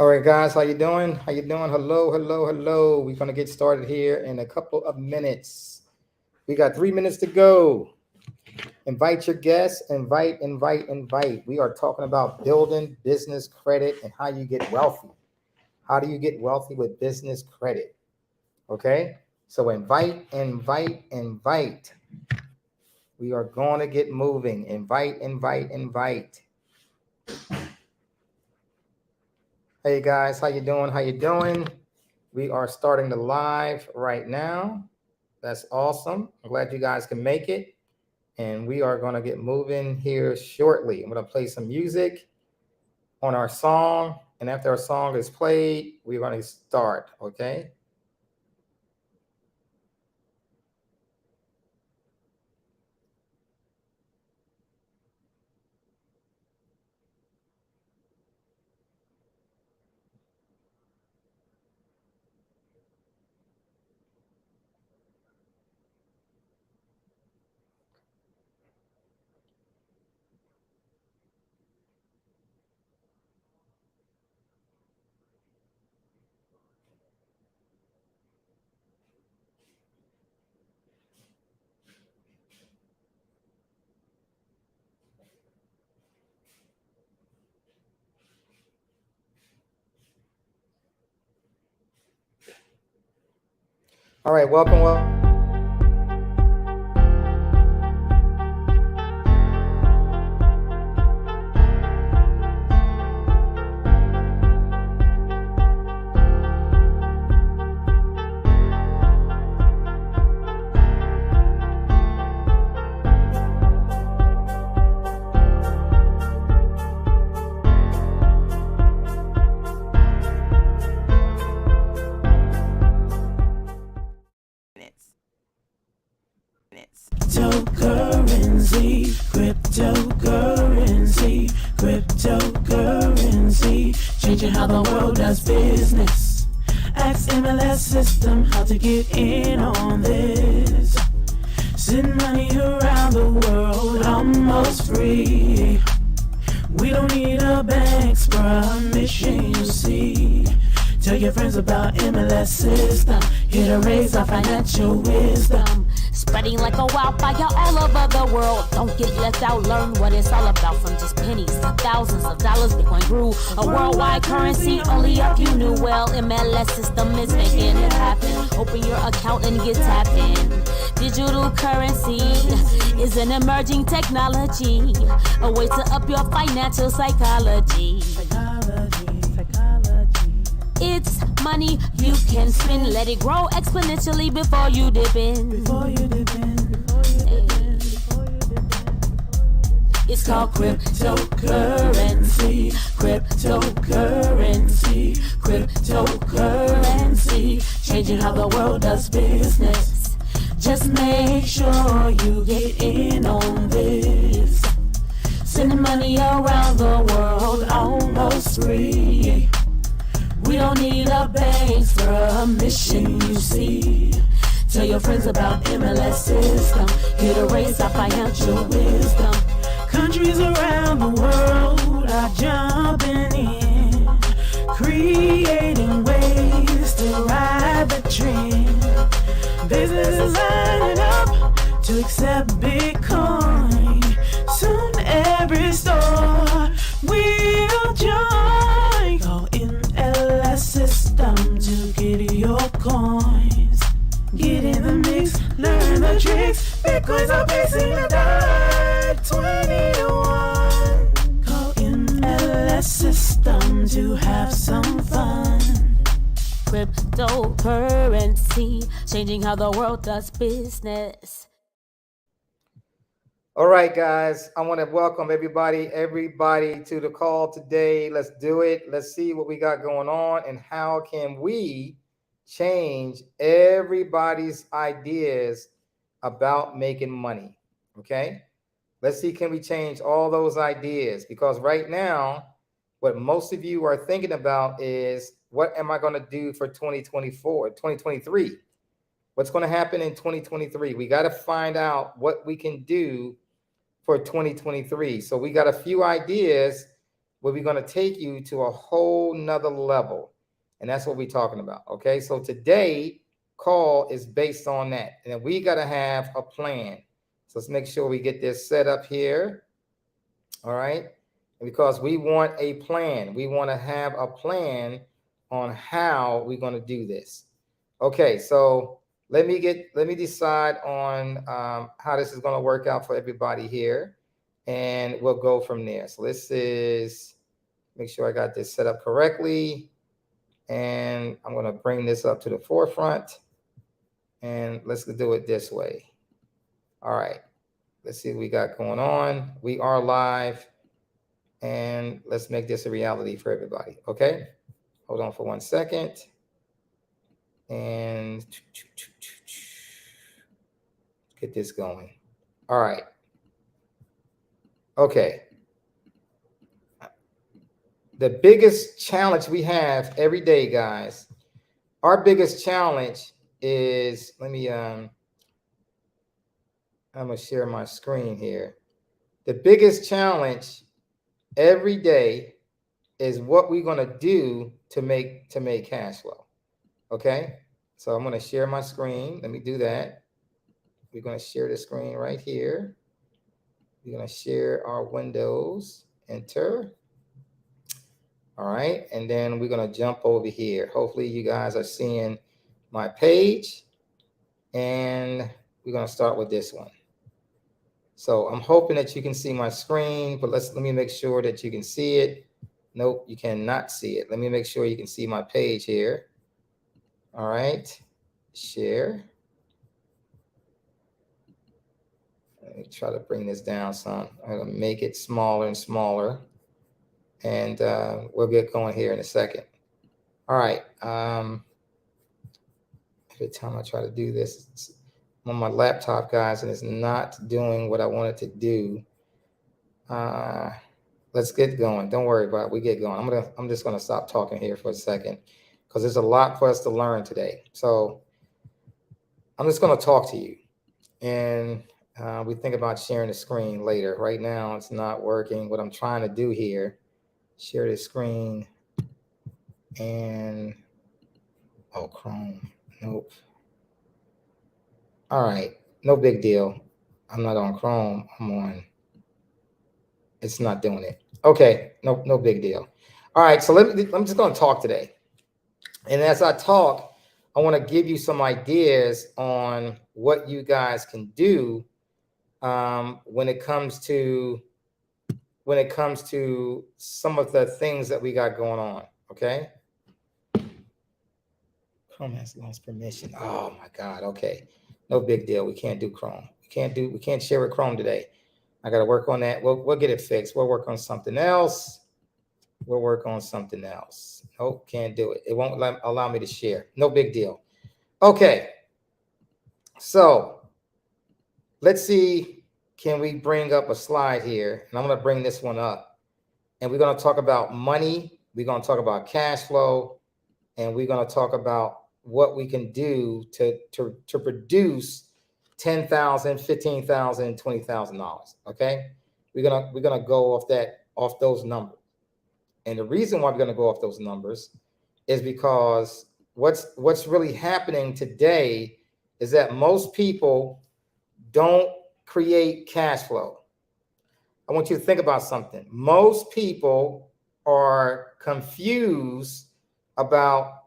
All right, guys, how you doing? How you doing? Hello, hello, hello. We're gonna get started here in a couple of minutes. We got 3 minutes to go. Invite your guests. Invite, invite, invite. We are talking about building business credit and how you get wealthy. How do you get wealthy with business credit? Okay. So invite, invite, invite. We are going to get moving. Invite, invite, invite. Hey guys, how you doing? How you doing? We are starting the live right now. That's awesome. I'm glad you guys can make it. And we are going to get moving here shortly. I'm going to play some music on our song. And after our song is played, we're going to start. Okay. All right. Welcome. Cryptocurrency, changing how the world does business. Ask MLS system how to get in on this. Send money around the world almost free. We don't need a bank's permission, you see. Tell your friends about MLS system, here to raise our financial wisdom. Spreading like a wildfire all over the world. Don't get left out, learn what it's all about. From just pennies to thousands of dollars, Bitcoin grew a worldwide currency. Only if you knew well, MLS system is making it happen. Open your account and get tapped in. Digital currency is an emerging technology, a way to up your financial psychology. It's money you can spend. Let it grow exponentially before you dip in. It's called cryptocurrency. Cryptocurrency. Cryptocurrency. Changing how the world does business. Just make sure you get in on this. Sending money around the world almost free. We don't need a bank's permission, you see. Tell your friends about MLS system, here to raise our financial wisdom. Countries around the world are jumping in, creating ways to ride the trend. Businesses lining up to accept Bitcoin. Soon every store will join. Call MLS system to get your coins. Get in the mix, learn the tricks. Bitcoins are facing the dive 20 to 1. Call MLS system to have some fun. Cryptocurrency, changing how the world does business. All right, guys. I want to welcome everybody to the call today. Let's do it. Let's see what we got going on and how can we change everybody's ideas about making money. Okay. Let's see, can we change all those ideas? Because right now, what most of you are thinking about is, what am I going to do for 2024, 2023? What's going to happen in 2023? We got to find out what we can do for 2023. So we got a few ideas where we're going to take you to a whole nother level. And that's what we're talking about. Okay. So today call is based on that. And we got to have a plan. So let's make sure we get this set up here. All right. Because we want a plan. We want to have a plan on how we're going to do this. Okay. So let me decide on how this is going to work out for everybody here. And we'll go from there. So this is, make sure I got this set up correctly. And I'm going to bring this up to the forefront. And let's do it this way. All right. Let's see what we got going on. We are live. And let's make this a reality for everybody. Okay. Hold on for 1 second. And get this going. All right. Okay. The biggest challenge we have every day, guys, our biggest challenge is, I'm going to share my screen here. The biggest challenge every day is what we're going to do to make cash flow. Okay. So I'm going to share my screen. Let me do that. We're going to share the screen right here. We're going to share our windows, enter. All right. And then we're going to jump over here. Hopefully you guys are seeing my page, and we're going to start with this one. So I'm hoping that you can see my screen, but let me make sure that you can see it. Nope, you cannot see it. Let me make sure you can see my page here. All right. Share. Let me try to bring this down some. I'm going to make it smaller and smaller. And we'll get going here in a second. All right. Every time I try to do this, I'm on my laptop, guys, and it's not doing what I want it to do. Let's get going. Don't worry about it. We get going. I'm just gonna stop talking here for a second because there's a lot for us to learn today. So I'm just gonna talk to you, and we think about sharing the screen later. Right now, it's not working. What I'm trying to do here, share the screen, and Chrome. Nope. All right, no big deal. I'm not on Chrome. I'm on. It's not doing it. Okay, no big deal. All right, so I'm just going to talk today, and as I talk, I want to give you some ideas on what you guys can do when it comes to some of the things that we got going on. Okay. Chrome has lost permission. Oh my God. Okay. No big deal. We can't do Chrome. We can't share with Chrome today. I got to work on that. We'll get it fixed. We'll work on something else. Nope, can't do it. It won't allow me to share. No big deal. Okay. So let's see. Can we bring up a slide here? And I'm going to bring this one up. And we're going to talk about money. We're going to talk about cash flow. And we're going to talk about what we can do to produce $10,000, $15,000, $20,000. Okay, we're gonna go off those numbers, and the reason why we're gonna go off those numbers is because what's really happening today is that most people don't create cash flow. I want you to think about something. Most people are confused about,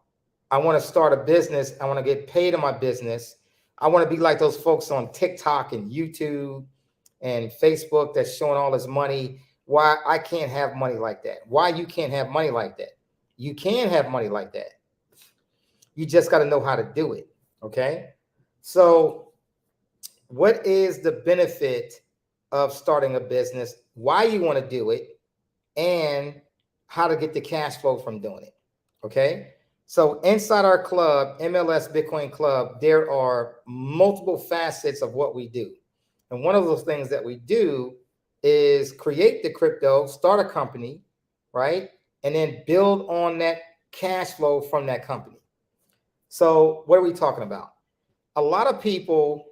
I want to start a business. I want to get paid in my business. I want to be like those folks on TikTok and YouTube and Facebook that's showing all this money. Why I can't have money like that? Why you can't have money like that? You can have money like that. You just got to know how to do it. Okay. So what is the benefit of starting a business? Why you want to do it, and how to get the cash flow from doing it. Okay. So inside our club, MLS Bitcoin Club, there are multiple facets of what we do. And one of those things that we do is create the crypto, start a company, right? And then build on that cash flow from that company. So what are we talking about? A lot of people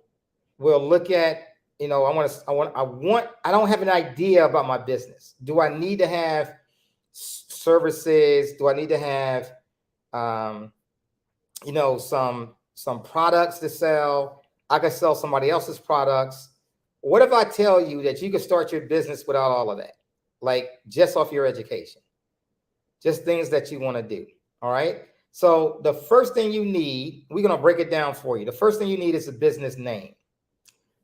will look at, I don't have an idea about my business. Do I need to have services? Do I need to have, some products to sell? I can sell somebody else's products. What if I tell you that you can start your business without all of that? Like just off your education, just things that you want to do. All right. So the first thing you need, we're going to break it down for you. The first thing you need is a business name.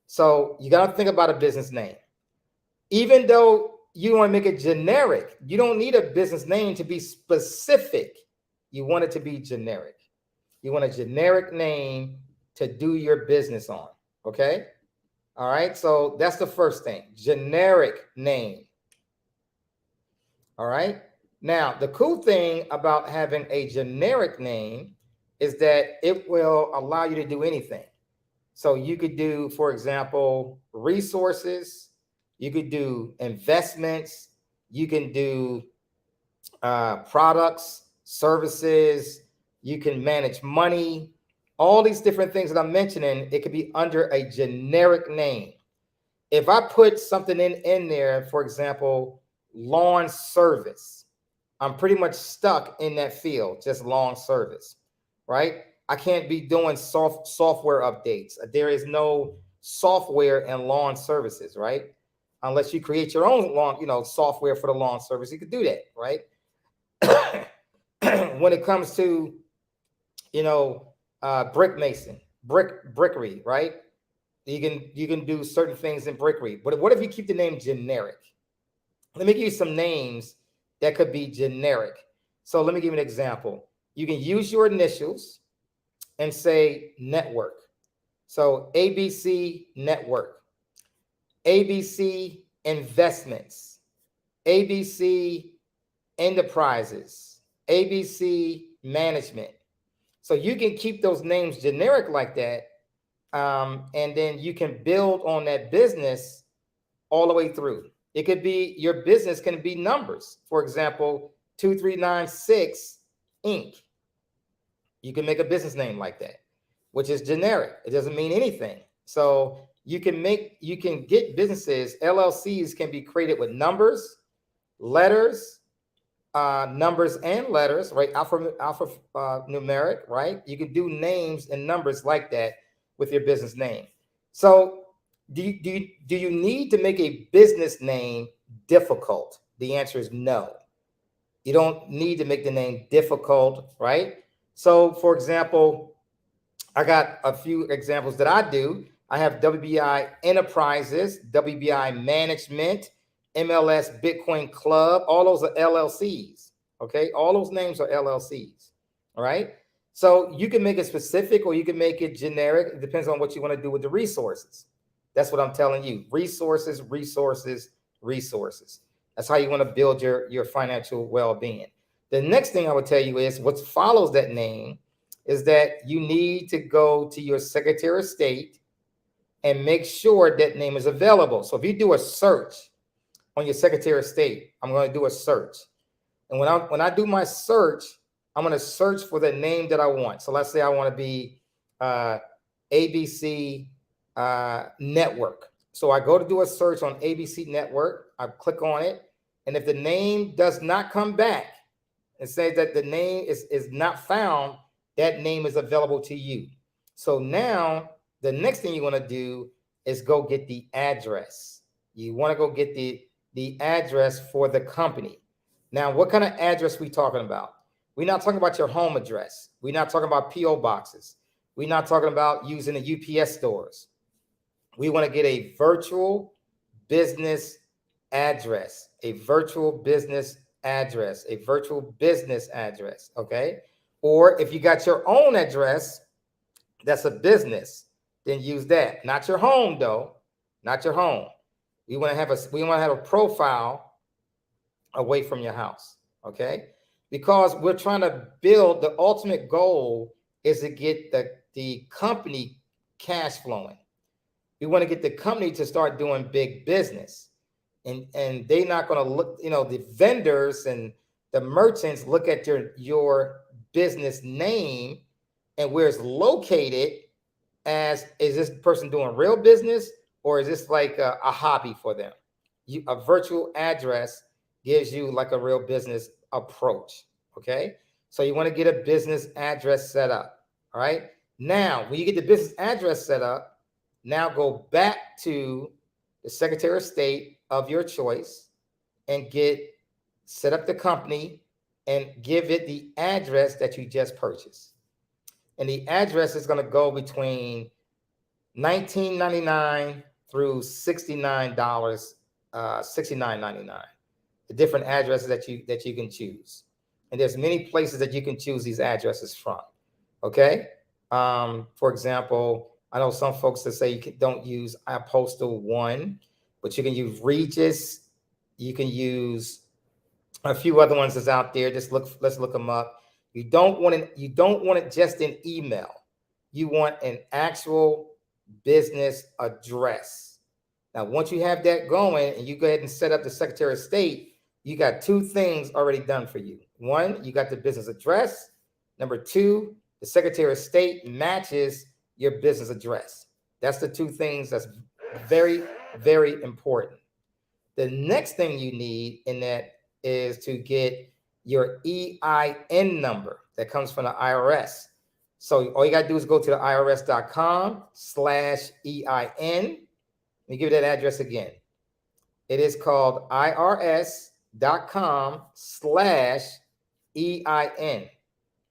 So you got to think about a business name. Even though you want to make it generic, you don't need a business name to be specific. You want it to be generic. You want a generic name to do your business on. Okay. All right. So that's the first thing, generic name. All right. Now, the cool thing about having a generic name is that it will allow you to do anything. So you could do, for example, resources. You could do investments. You can do products, services. You can manage money. All these different things that I'm mentioning, it could be under a generic name. If I put something in there, for example, lawn service, I'm pretty much stuck in that field, just lawn service, right? I can't be doing software updates. There is no software in lawn services, right? Unless you create your own lawn, software for the lawn service, you could do that, right? When it comes to, brick mason, brickery, right? You can do certain things in brickery. But what if you keep the name generic? Let me give you some names that could be generic. So let me give you an example. You can use your initials and say network. So ABC Network, ABC Investments, ABC Enterprises, ABC Management. So you can keep those names generic like that. And then you can build on that business all the way through. It could be, your business can be numbers. For example, 2396 Inc. You can make a business name like that, which is generic. It doesn't mean anything. So you can get businesses, LLCs can be created with numbers, letters, numbers and letters, right? Numeric, right? You can do names and numbers like that with your business name. So do you need to make a business name difficult? The answer is no. You don't need to make the name difficult, right? So, for example, I got a few examples that I do. I have WBI Enterprises, WBI Management, MLS Bitcoin Club. All those are LLCs, okay? All those names are LLCs, all right? So you can make it specific or you can make it generic. It depends on what you want to do with the resources. That's what I'm telling you. Resources, resources, resources. That's how you want to build your financial well-being. The next thing I would tell you is what follows that name is that you need to go to your Secretary of State and make sure that name is available. So if you do a search on your Secretary of State, I'm going to do a search. And when I do my search, I'm going to search for the name that I want. So let's say I want to be ABC Network. So I go to do a search on ABC Network. I click on it. And if the name does not come back and say that the name is not found, that name is available to you. So now the next thing you want to do is go get the address. You want to go get the address for the company. Now, what kind of address we talking about? We're not talking about your home address. We're not talking about PO boxes. We're not talking about using the UPS stores. We want to get a virtual business address, a virtual business address, a virtual business address, okay? Or if you got your own address, that's a business, then use that. Not your home though, not your home. We want to have a profile away from your house, okay? Because we're trying to build, the ultimate goal is to get the company cash flowing. We want to get the company to start doing big business. And they're not going to look, the vendors and the merchants look at your business name and where it's located as, is this person doing real business or is this like a hobby for them? A virtual address gives you like a real business approach. Okay. So you want to get a business address set up. All right. Now, when you get the business address set up, now go back to the Secretary of State of your choice and set up the company and give it the address that you just purchased. And the address is going to go between $19.99 through $69, $69.99. The different addresses that you can choose. And there's many places that you can choose these addresses from. Okay. For example, I know some folks that say don't use iPostal 1, but you can use Regis. You can use a few other ones that's out there. Let's look them up. You don't want it just in email. You want an actual business address. Now, once you have that going and you go ahead and set up the Secretary of State, you got two things already done for you. One, you got the business address. Number two, the Secretary of State matches your business address. That's the two things that's very, very important. The next thing you need in that is to get your EIN number that comes from the IRS. So all you got to do is go to the irs.com/EIN. Let me give you that address again. It is called irs.com/EIN.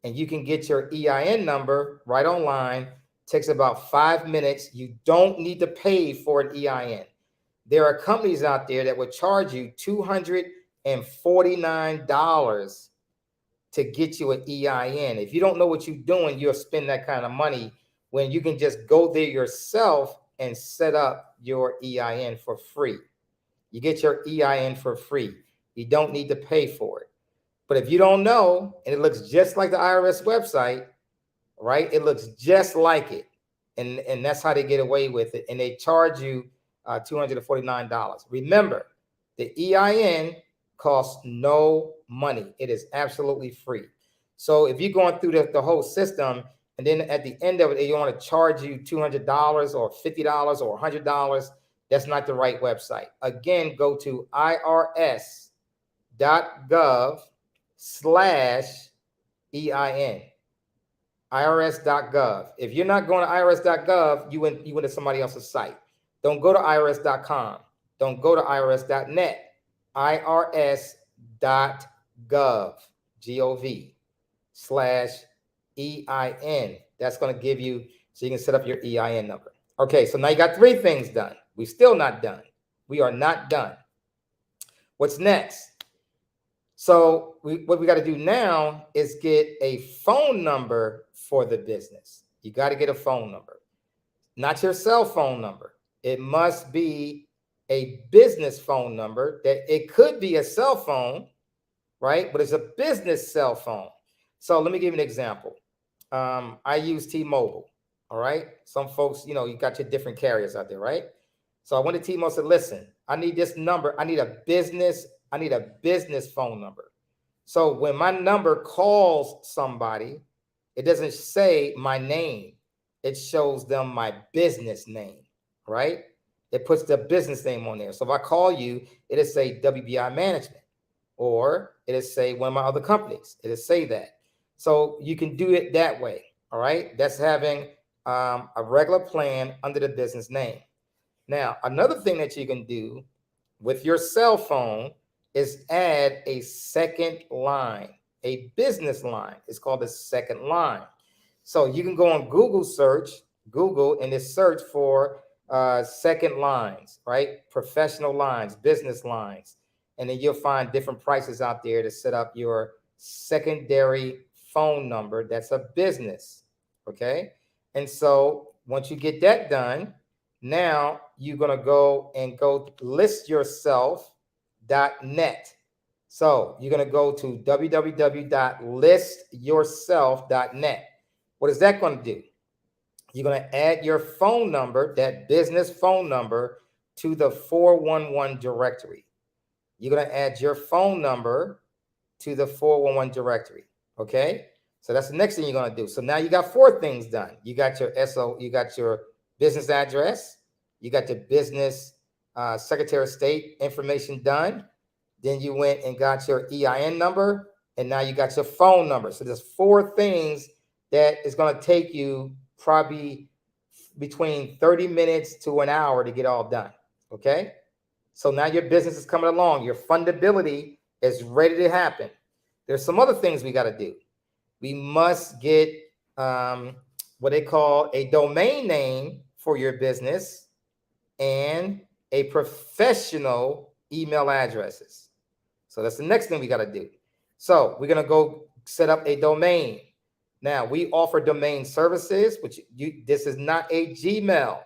And you can get your EIN number right online. It takes about 5 minutes. You don't need to pay for an EIN. There are companies out there that would charge you $249 to get you an EIN. If you don't know what you're doing, you'll spend that kind of money when you can just go there yourself and set up your EIN for free. You get your EIN for free. You don't need to pay for it. But if you don't know, and it looks just like the IRS website, right? It looks just like it. And that's how they get away with it. And they charge you $249. Remember, the EIN costs no money. It is absolutely free. So if you're going through the whole system, and then at the end of it, they want to charge you $200 or $50 or $100, that's not the right website. Again, go to irs.gov/EIN. irs.gov. If you're not going to irs.gov, you went to somebody else's site. Don't go to irs.com. Don't go to irs.net. irs.gov/EIN. That's going to give you, so you can set up your EIN number. Okay, so now you got three things done. We're still not done. We are not done. What's next? So what we got to do now is get a phone number for the business. You got to get a phone number, not your cell phone number. It must be a business phone number. That it could be a cell phone, right? But it's a business cell phone. So let me give you an example. I use T-Mobile. All right. Some folks, you got your different carriers out there, right? So I went to T-Mobile and said, listen, I need this number. I need a business phone number. So when my number calls somebody, it doesn't say my name. It shows them my business name, right? It puts the business name on there. So if I call you, it'll say WBI Management, or it'll say one of my other companies. It'll say that. So you can do it that way. All right. That's having a regular plan under the business name. Now, another thing that you can do with your cell phone is add a second line, a business line. It's called a second line. So you can go on Google and just search for second lines, right? Professional lines, business lines. And then you'll find different prices out there to set up your secondary phone number. That's a business. Okay. And so once you get that done, now you're going to go listyourself.net. So you're going to go to www.listyourself.net. What is that going to do? You're going to add your phone number, that business phone number, to the 411 directory. You're going to add your phone number to the 411 directory. Okay. So that's the next thing you're going to do. So now you got four things done. You got your you got your business address. You got the business Secretary of State information done. then you went and got your EIN number, and now you got your phone number. So there's 4 things that is going to take you probably between 30 minutes to an hour to get all done. Okay. So now your business is coming along. Your fundability is ready to happen. There's some other things we got to do. We must get what they call a domain name for your business and a professional email addresses. So that's the next thing we got to do. So we're going to go set up a domain. Now we offer domain services, which this is not a Gmail.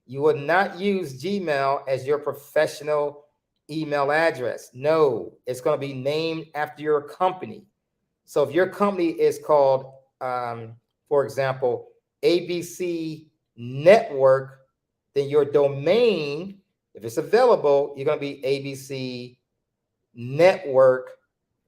You would not use Gmail as your professional email address. No, it's going to be named after your company. So if your company is called, for example, ABC Network, then your domain, if it's available, you're going to be ABC Network.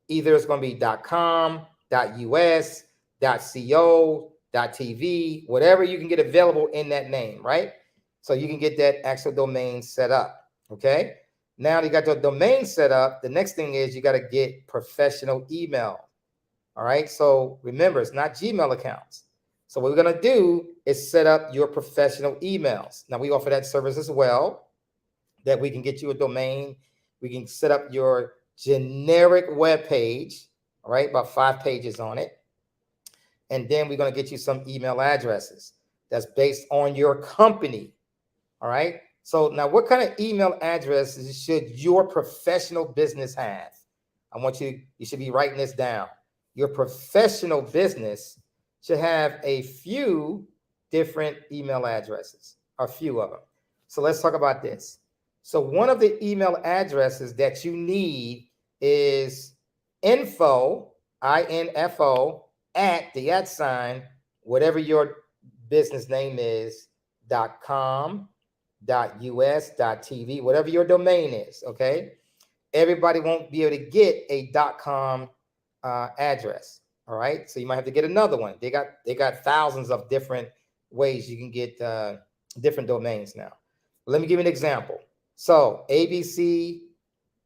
Either it's going to be .com, .us, .co, .tv, whatever you can get available in that name, right? So you can get that actual domain set up, okay? Now you got your domain set up. The next thing is you got to get professional email, all right? So remember, it's not Gmail accounts. So what we're going to do is set up your professional emails. Now we offer that service as well, that we can get you a domain. We can set up your generic web page, all right, about 5 pages on it. And then we're going to get you some email addresses that's based on your company. All right. So now what kind of email addresses should your professional business have? I want you should be writing this down. Your professional business should have a few different email addresses, a few of them. So let's talk about this. So one of the email addresses that you need is info, I-N-F-O, at the @ whatever your business name is, .com, .us, .tv, whatever your domain is, okay? Everybody won't be able to get a .com address, all right? So you might have to get another one. They got thousands of different ways you can get different domains now. Let me give you an example. So ABC,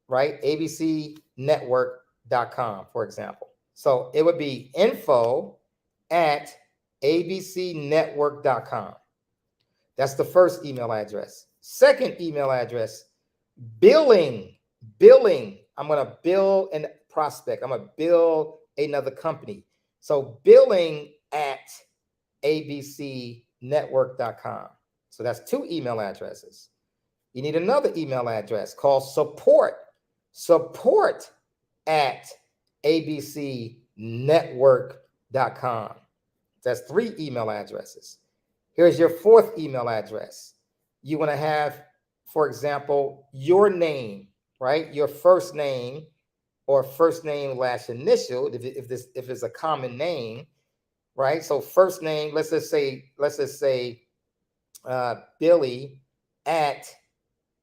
right? abcnetwork.com, for example. So it would be info at abcnetwork.com. That's the first email address. Second email address, billing. I'm going to bill a prospect. I'm going to bill another company. So billing at abcnetwork.com. So that's 2 email addresses. You need another email address called support at abcnetwork.com. That's 3 email addresses. Here's your 4th email address. You want to have, for example, your name, right? Your first name or first name / initial, if it's a common name, right? So first name, let's just say Billy at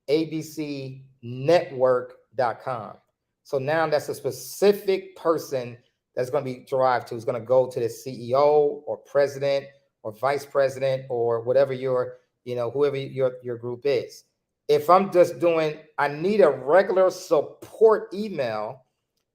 abcnetwork.com. So now that's a specific person that's going to be derived to. It's going to go to the CEO or president or vice president or whatever whoever your group is. If I'm just doing, I need a regular support email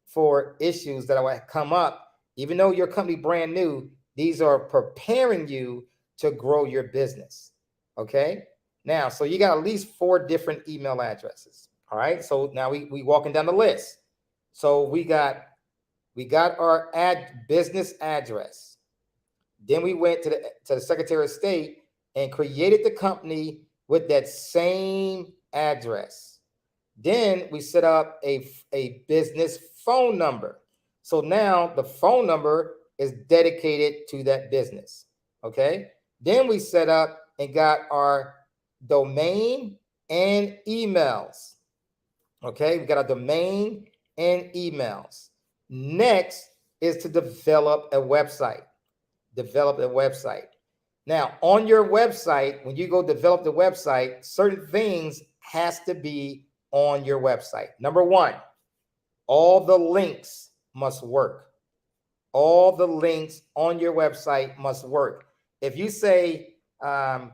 for issues that will come up. Even though your company brand new, these are preparing you to grow your business. Okay. Now, so you got at least 4 different email addresses. All right. So now we walking down the list. So we got our business address. Then we went to the Secretary of State and created the company with that same address. Then we set up a business phone number. So now the phone number is dedicated to that business. Okay. Then we set up and got our domain and emails. Okay. We got our domain and emails. Next is to develop a website. Now, on your website, when you go develop the website, certain things has to be on your website. Number 1, all the links must work. All the links on your website must work. If you say,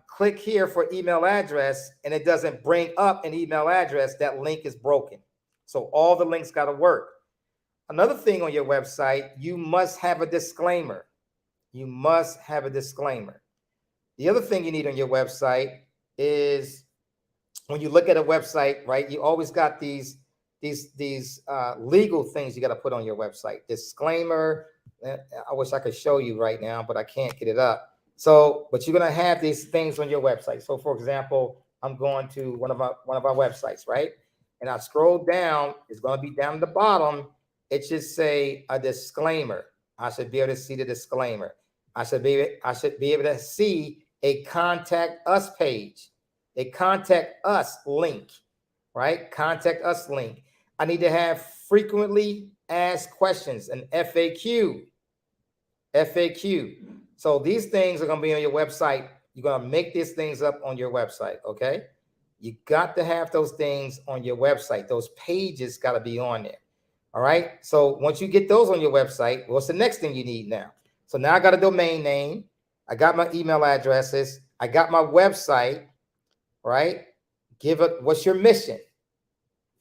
click here for email address, and it doesn't bring up an email address, that link is broken. So all the links got to work. Another thing on your website, you must have a disclaimer. You must have a disclaimer. The other thing you need on your website is when you look at a website, right? You always got these legal things you got to put on your website. Disclaimer. I wish I could show you right now, but I can't get it up. So, but you're gonna have these things on your website. So, for example, I'm going to one of our websites, right? And I scroll down. It's gonna be down at the bottom. It should say a disclaimer. I should be able to see the disclaimer. I should be able to see a contact us page, a contact us link, right? Contact us link. I need to have frequently asked questions, an FAQ. FAQ. So these things are going to be on your website. You're going to make these things up on your website, okay? You got to have those things on your website. Those pages got to be on there, all right? So once you get those on your website, what's the next thing you need now? So now I got a domain name. I got my email addresses. I got my website, right? Give it, what's your mission?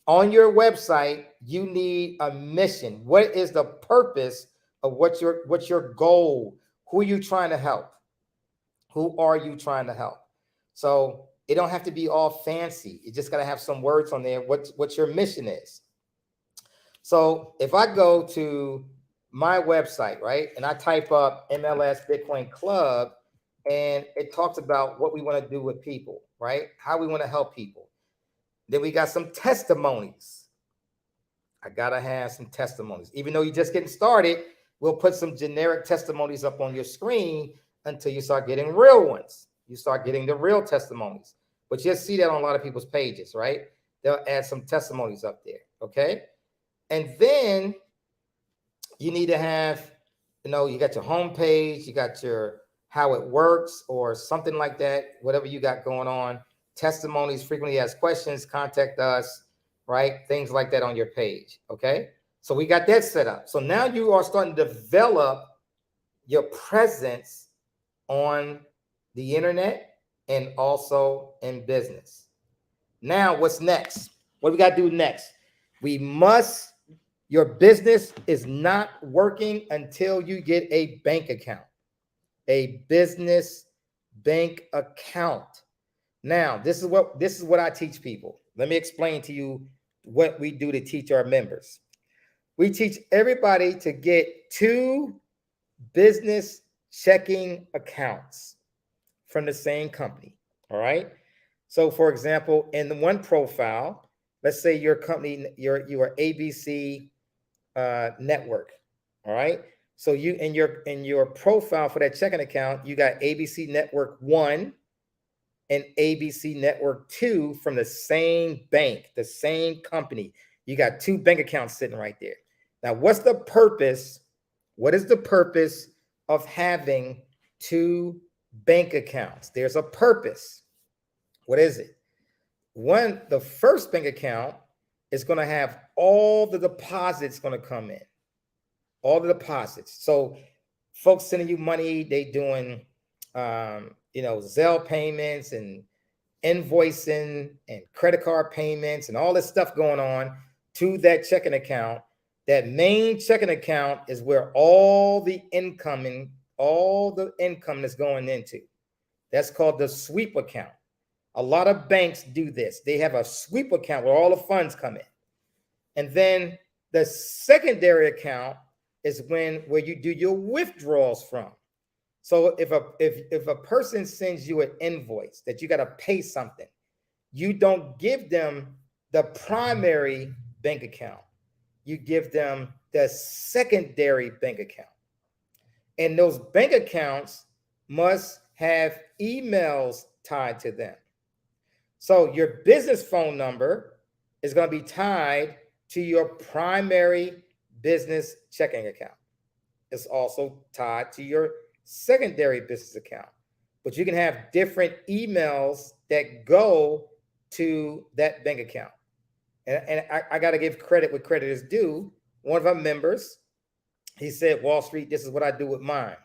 On your website, you need a mission. What is the purpose of what's your goal? Who are you trying to help? Who are you trying to help? So it don't have to be all fancy. You just got to have some words on there. What your mission is. So if I go to my website, right, and I type up MLS Bitcoin Club, and it talks about what we want to do with people, right? How we want to help people. Then we got some testimonies. I got to have some testimonies. Even though you're just getting started, we'll put some generic testimonies up on your screen until you start getting real ones. You start getting the real testimonies. But you'll see that on a lot of people's pages, right? They'll add some testimonies up there, okay? And then you need to have, you got your home page, you got your how it works or something like that, whatever you got going on. Testimonies, frequently asked questions, contact us, right? Things like that on your page, okay? So we got that set up. So now you are starting to develop your presence on the internet and also in business. Now, what's next? What we got to do next? Your business is not working until you get a bank account, a business bank account. Now, this is what I teach people. Let me explain to you what we do to teach our members. We teach everybody to get 2 business checking accounts from the same company. All right. So, for example, in the one profile, let's say your company, you are ABC Network. All right. So you in your profile for that checking account, you got ABC Network 1 and ABC Network 2 from the same bank, the same company. You got 2 bank accounts sitting right there. Now, what's the purpose? What is the purpose of having 2 bank accounts? There's a purpose. What is it? The first bank account is going to have all the deposits going to come in. All the deposits. So folks sending you money, they doing Zelle payments and invoicing and credit card payments and all this stuff going on to that checking account. That main checking account is where all the income is going into. That's called the sweep account. A lot of banks do this. They have a sweep account where all the funds come in. And then the secondary account is where you do your withdrawals from. So if a person sends you an invoice that you got to pay something, you don't give them the primary bank account. You give them the secondary bank account. And those bank accounts must have emails tied to them. So your business phone number is going to be tied to your primary business checking account. It's also tied to your secondary business account. But you can have different emails that go to that bank account. And I got to give credit where credit is due. One of our members, he said, Wall Street, this is what I do with mine.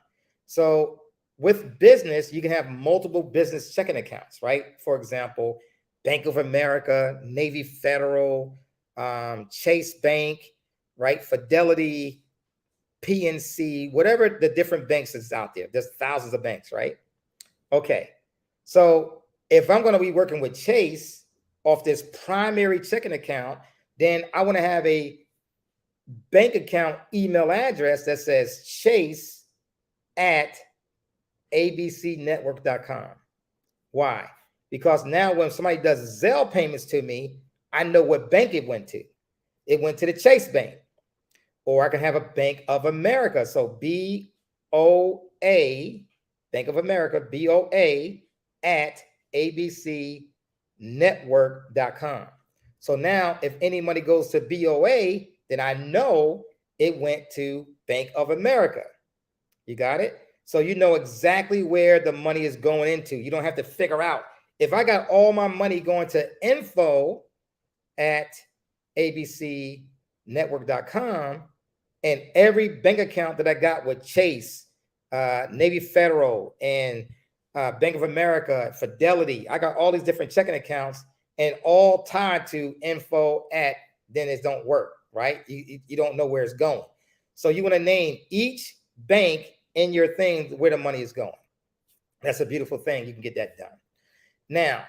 So with business, you can have multiple business checking accounts, right? For example, Bank of America, Navy Federal, Chase Bank, right? Fidelity, PNC, whatever the different banks that's out there. There's thousands of banks, right? Okay. So if I'm going to be working with Chase off this primary checking account, then I want to have a bank account email address that says chase@abcnetwork.com. Why? Because now when somebody does Zelle payments to me, I know what bank it went to. It went to the Chase Bank. Or I can have a Bank of America. So BOA, Bank of America, BOA at abcnetwork.com. So now if any money goes to BOA, then I know it went to Bank of America. You got it? So you know exactly where the money is going into. You don't have to figure out. If I got all my money going to info at abcnetwork.com, and every bank account that I got with Chase, Navy Federal, and Bank of America, Fidelity, I got all these different checking accounts and all tied to info at, then it don't work, right? You don't know where it's going. So you want to name each bank in your thing where the money is going. That's a beautiful thing. You can get that done. Now,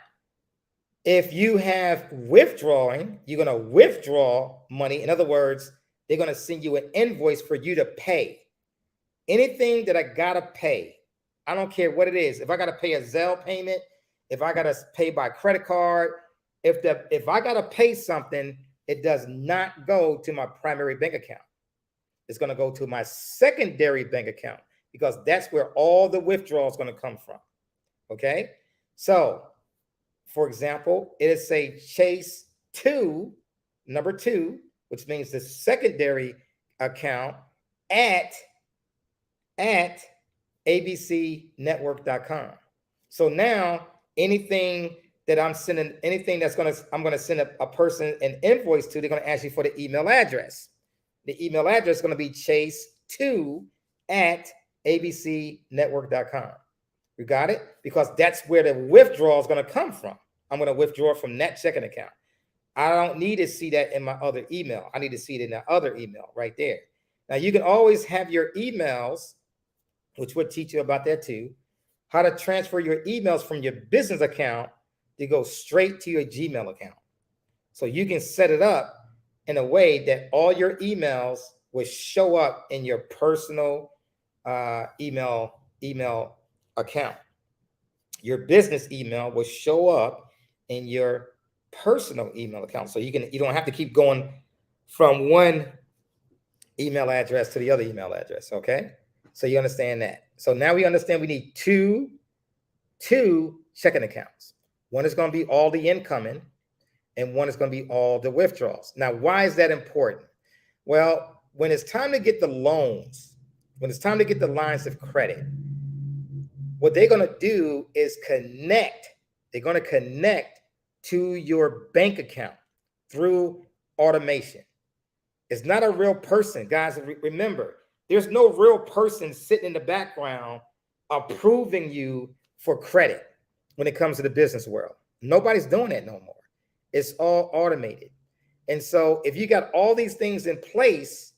if you have withdrawing, you're going to withdraw money. In other words, they're going to send you an invoice for you to pay. Anything that I got to pay, I don't care what it is. If I got to pay a Zelle payment, if I got to pay by credit card, if I got to pay something, it does not go to my primary bank account. It's going to go to my secondary bank account because that's where all the withdrawals going to come from. Okay? So, for example, it'll say Chase 2, number 2, which means the secondary account at abcnetwork.com. So now anything that I'm sending, I'm going to send a person an invoice to, they're going to ask you for the email address. The email address is going to be chase2 at abcnetwork.com. You got it? Because that's where the withdrawal is going to come from. I'm going to withdraw from that checking account. I don't need to see that in my other email. I need to see it in that other email right there. Now, you can always have your emails, which we'll teach you about that too, how to transfer your emails from your business account to go straight to your Gmail account. So you can set it up in a way that all your emails will show up in your personal email account. Your business email will show up in your personal email account. So you don't have to keep going from one email address to the other email address. Okay. So you understand that. So now we understand we need two checking accounts. One is going to be all the incoming and one is going to be all the withdrawals. Now, why is that important? Well, when it's time to get the loans, when it's time to get the lines of credit, what they're going to do is connect. They're going to connect to your bank account through automation. It's not a real person, guys. Remember, there's no real person sitting in the background approving you for credit when it comes to the business world. Nobody's doing that no more. It's all automated. And so if you got all these things in place,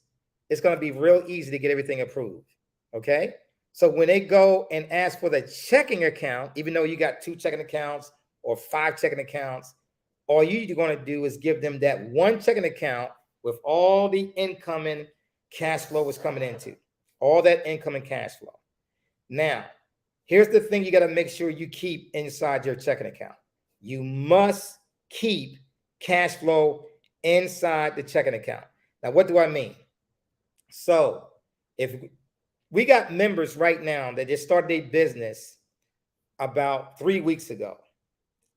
it's going to be real easy to get everything approved. Okay. So when they go and ask for the checking account, even though you got 2 checking accounts or 5 checking accounts, all you're going to do is give them that one checking account with all the incoming cash flow is coming into, all that incoming cash flow. Now, here's the thing you got to make sure you keep inside your checking account. You must keep cash flow inside the checking account. Now, what do I mean? So if we got members right now that just started their business about 3 weeks ago,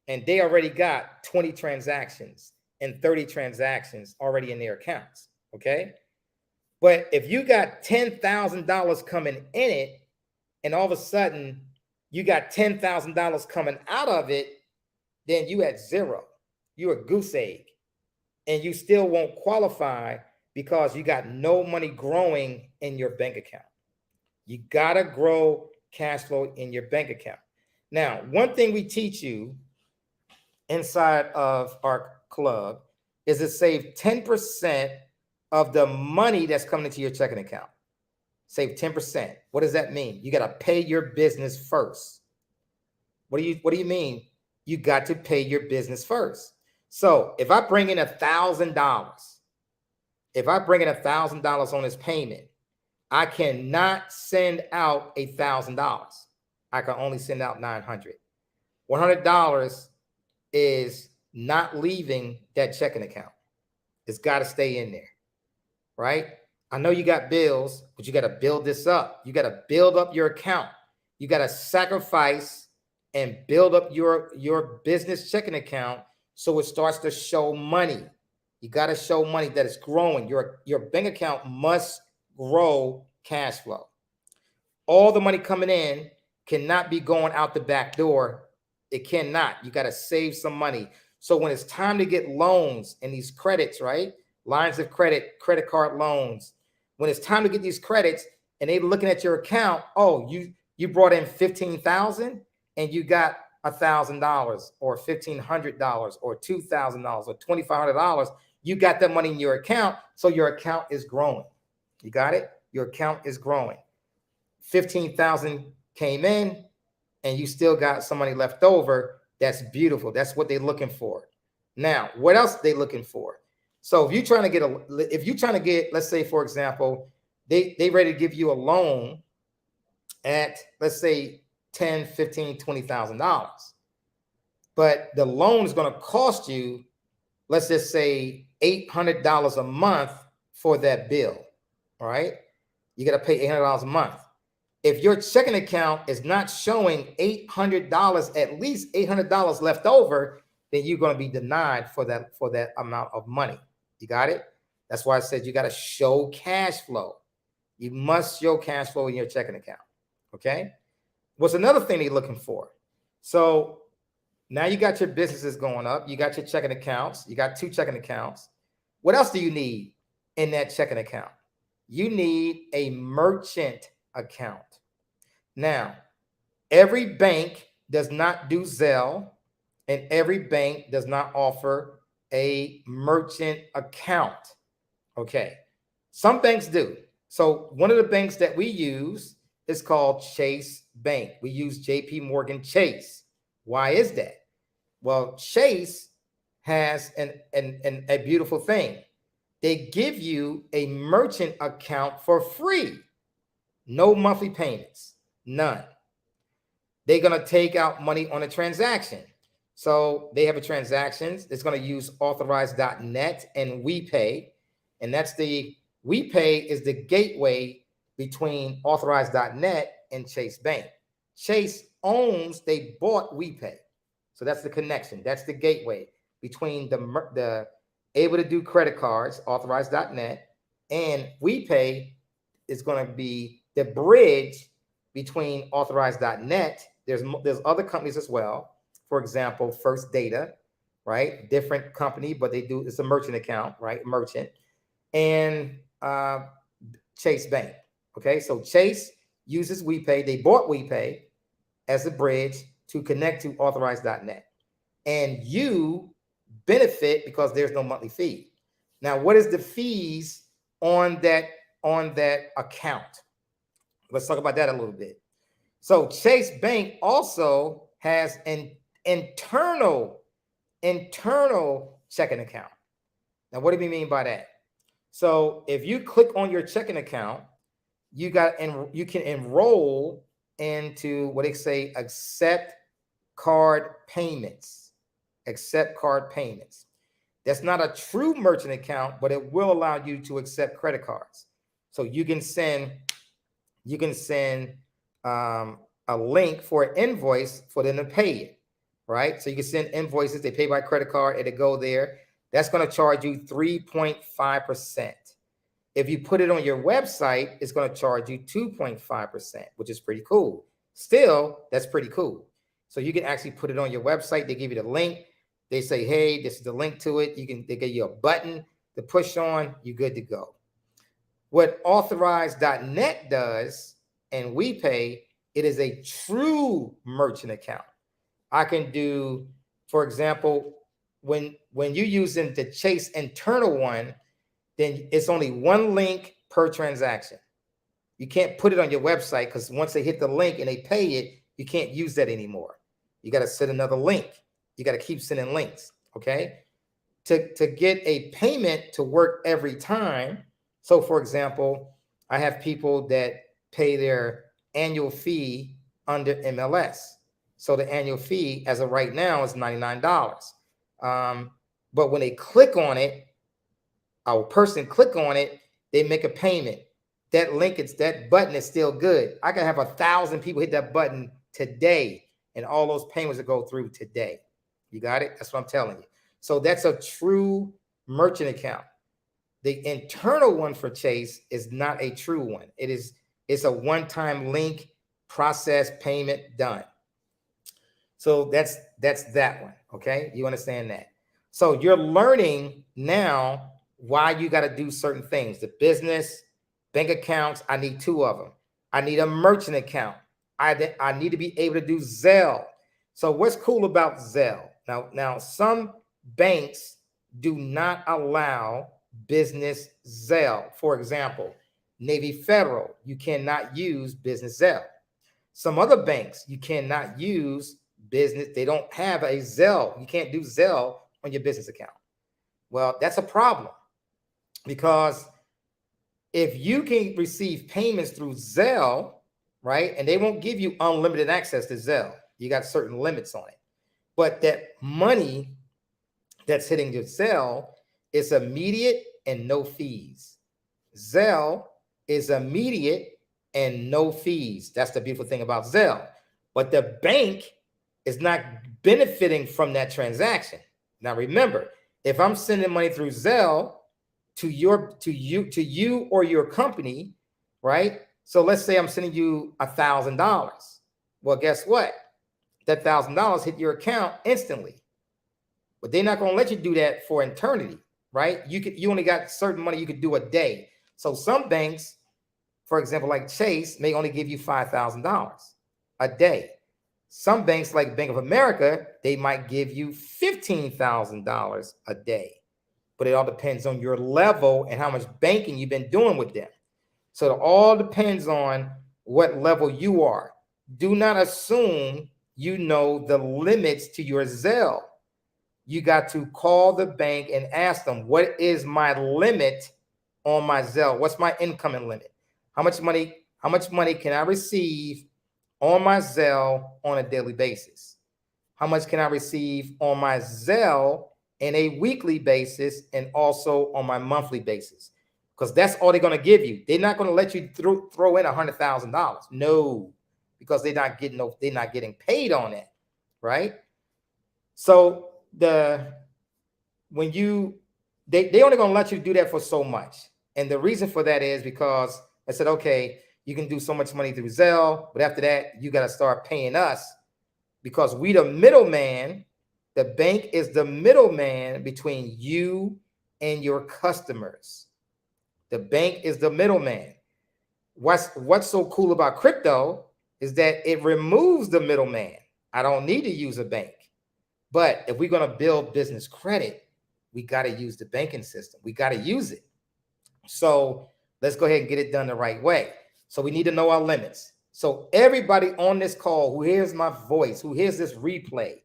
and they already got 20 transactions and 30 transactions already in their accounts, okay? But if you got $10,000 coming in it, and all of a sudden you got $10,000 coming out of it, then you at zero. You're a goose egg, and you still won't qualify because you got no money growing in your bank account. You gotta grow cash flow in your bank account. Now, one thing we teach you inside of our club is to save 10% of the money that's coming into your checking account. Save 10%. What does that mean? You got to pay your business first. What do you mean? You got to pay your business first. So if I bring in $1,000, on this payment, I cannot send out $1,000. I can only send out $900. $100 is not leaving that checking account. It's got to stay in there, right? I know you got bills, but you got to build this up. You got to build up your account. You got to sacrifice and build up your business checking account so it starts to show money. You got to show money that it's growing. Your bank account must grow cash flow. All the money coming in cannot be going out the back door. It cannot. You got to save some money. So when it's time to get loans and these credits, right? Lines of credit, credit card loans. When it's time to get these credits and they're looking at your account, oh, you brought in $15,000 and you got $1,000 or $1,500 or $2,000 or $2,500. You got that money in your account, so your account is growing. You got it? Your account is growing. 15,000 came in and you still got some money left over. That's beautiful. That's what they're looking for. Now, what else are they looking for? So if you're trying to get, let's say, for example, they ready to give you a loan at, let's say, $10,000, $15,000, $20,000. But the loan is going to cost you, let's just say, $800 a month for that bill. All right. You got to pay $800 a month. If your checking account is not showing $800, at least $800 left over, then you're going to be denied for that amount of money. You got it? That's why I said you got to show cash flow. You must show cash flow in your checking account. Okay. What's another thing they're looking for? So now you got your businesses going up. You got your checking accounts. You got 2 checking accounts. What else do you need in that checking account? You need a merchant account. Now, every bank does not do Zelle, and every bank does not offer a merchant account. Okay. Some banks do. So one of the banks that we use is called Chase Bank. We use JP Morgan Chase. Why is that? Well, Chase has a beautiful thing. They give you a merchant account for free. No monthly payments, none. They're going to take out money on a transaction. So they have a transactions. It's going to use Authorize.net and WePay. And WePay is the gateway between Authorize.net and Chase Bank. Chase they bought WePay. So that's the connection. That's the gateway between the able to do credit cards, Authorize.net, and WePay is going to be the bridge between Authorize.net. There's other companies as well. For example, First Data, right? Different company, but it's a merchant account, right? Merchant. And Chase Bank. Okay, so Chase uses WePay. They bought WePay as a bridge to connect to Authorize.net. And you benefit because there's no monthly fee. Now, what is the fees on that account? Let's talk about that a little bit. So Chase Bank also has an internal checking account. Now, what do we mean by that? So if you click on your checking account, you can enroll into what they say, accept card payments. Accept card payments. That's not a true merchant account, but it will allow you to accept credit cards. So you can send a link for an invoice for them to pay it, right? So you can send invoices. They pay by credit card. It'll go there. That's going to charge you 3.5%. If you put it on your website, it's going to charge you 2.5%, which is pretty cool. Still, that's pretty cool. So you can actually put it on your website. They give you the link. They say, hey, this is the link to it. They give you a button to push on. You're good to go. What Authorize.net does and WePay, it is a true merchant account. I can do, for example, when you're using the Chase internal one, then it's only one link per transaction. You can't put it on your website because once they hit the link and they pay it, you can't use that anymore. You got to send another link. You got to keep sending links. Okay. To get a payment to work every time. So for example, I have people that pay their annual fee under MLS. So the annual fee as of right now is $99. But when they click on it, our person click on it, they make a payment. That link, that button is still good. I can have 1,000 people hit that button today, and all those payments will go through today. You got it? That's what I'm telling you. So that's a true merchant account. The internal one for Chase is not a true one. It's a one-time link, process, payment, done. So that's that one. Okay, you understand that? So you're learning now why you got to do certain things. The business, bank accounts, I need 2 of them. I need a merchant account. I need to be able to do Zelle. So what's cool about Zelle? Now some banks do not allow business Zelle. For example, Navy Federal, you cannot use business Zelle. Some other banks, you cannot use business. They don't have a Zelle. You can't do Zelle on your business account. Well, that's a problem because if you can receive payments through Zelle, right, and they won't give you unlimited access to Zelle. You got certain limits on it. But that money that's hitting your Zelle is immediate and no fees. Zelle is immediate and no fees. That's the beautiful thing about Zelle. But the bank is not benefiting from that transaction. Now remember, if I'm sending money through Zelle to you or your company, right? So let's say I'm sending you $1,000. Well, guess what? That $1,000 hit your account instantly. But they're not going to let you do that for eternity, right? You only got certain money you could do a day. So some banks, for example, like Chase, may only give you $5,000 a day. Some banks like Bank of America, they might give you $15,000 a day. But it all depends on your level and how much banking you've been doing with them. So it all depends on what level you are. Do not assume you know the limits to your Zelle. You got to call the bank and ask them, what is my limit on my Zelle? What's my incoming limit? How much money can I receive on my Zelle on a daily basis? How much can I receive on my Zelle in a weekly basis and also on my monthly basis? Because that's all they're going to give you. They're not going to let you throw in $100,000. No, because they're not getting paid on it, right? So they only going to let you do that for so much. And the reason for that is because I said, okay, you can do so much money through Zelle, but after that, you got to start paying us because we the middleman. The bank is the middleman between you and your customers. The bank is the middleman. What's so cool about crypto is that it removes the middleman. I don't need to use a bank. But if we're going to build business credit, we got to use the banking system. We got to use it. So let's go ahead and get it done the right way. So we need to know our limits. So everybody on this call who hears my voice, who hears this replay,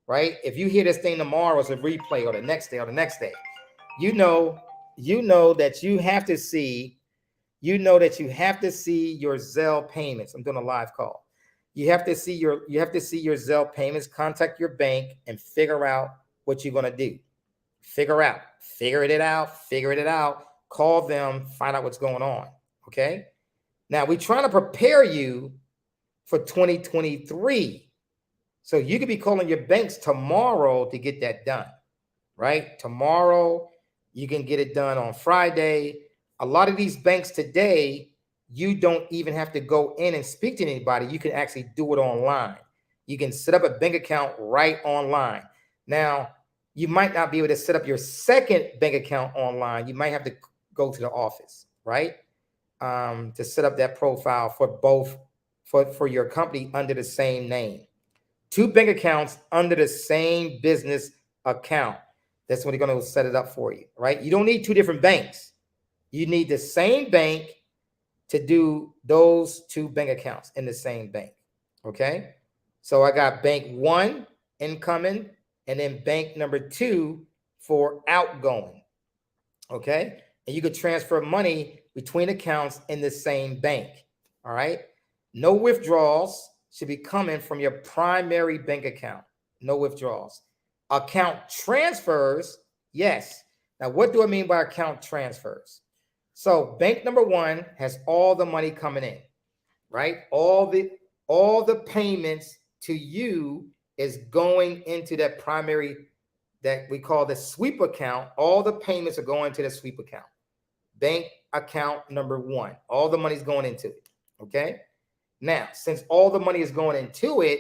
right? If you hear this thing tomorrow as a replay or the next day or the next day, you know that you have to see your Zelle payments. I'm doing a live call. You have to see your Zelle payments, contact your bank and figure out what you're going to do. Figure it out, call them, find out what's going on. Okay. Now we're trying to prepare you for 2023. So you could be calling your banks tomorrow to get that done, right? Tomorrow, you can get it done on Friday. A lot of these banks today, you don't even have to go in and speak to anybody. You can actually do it online. You can set up a bank account right online. Now, you might not be able to set up your second bank account online. You might have to go to the office, right? To set up that profile for both, for your company under the same name. 2 bank accounts under the same business account. That's what they're going to set it up for you, right? You don't need two different banks. You need the same bank to do those two bank accounts in the same bank, okay? So I got bank 1 incoming and then bank number 2 for outgoing, okay? And you could transfer money between accounts in the same bank, all right? No withdrawals should be coming from your primary bank account. No withdrawals. Account transfers, yes. Now, what do I mean by account transfers? So bank number 1 has all the money coming in, right? All the payments to you is going into that primary that we call the sweep account. All the payments are going to the sweep account. Bank account number 1, all the money's going into it, okay? Now, since all the money is going into it,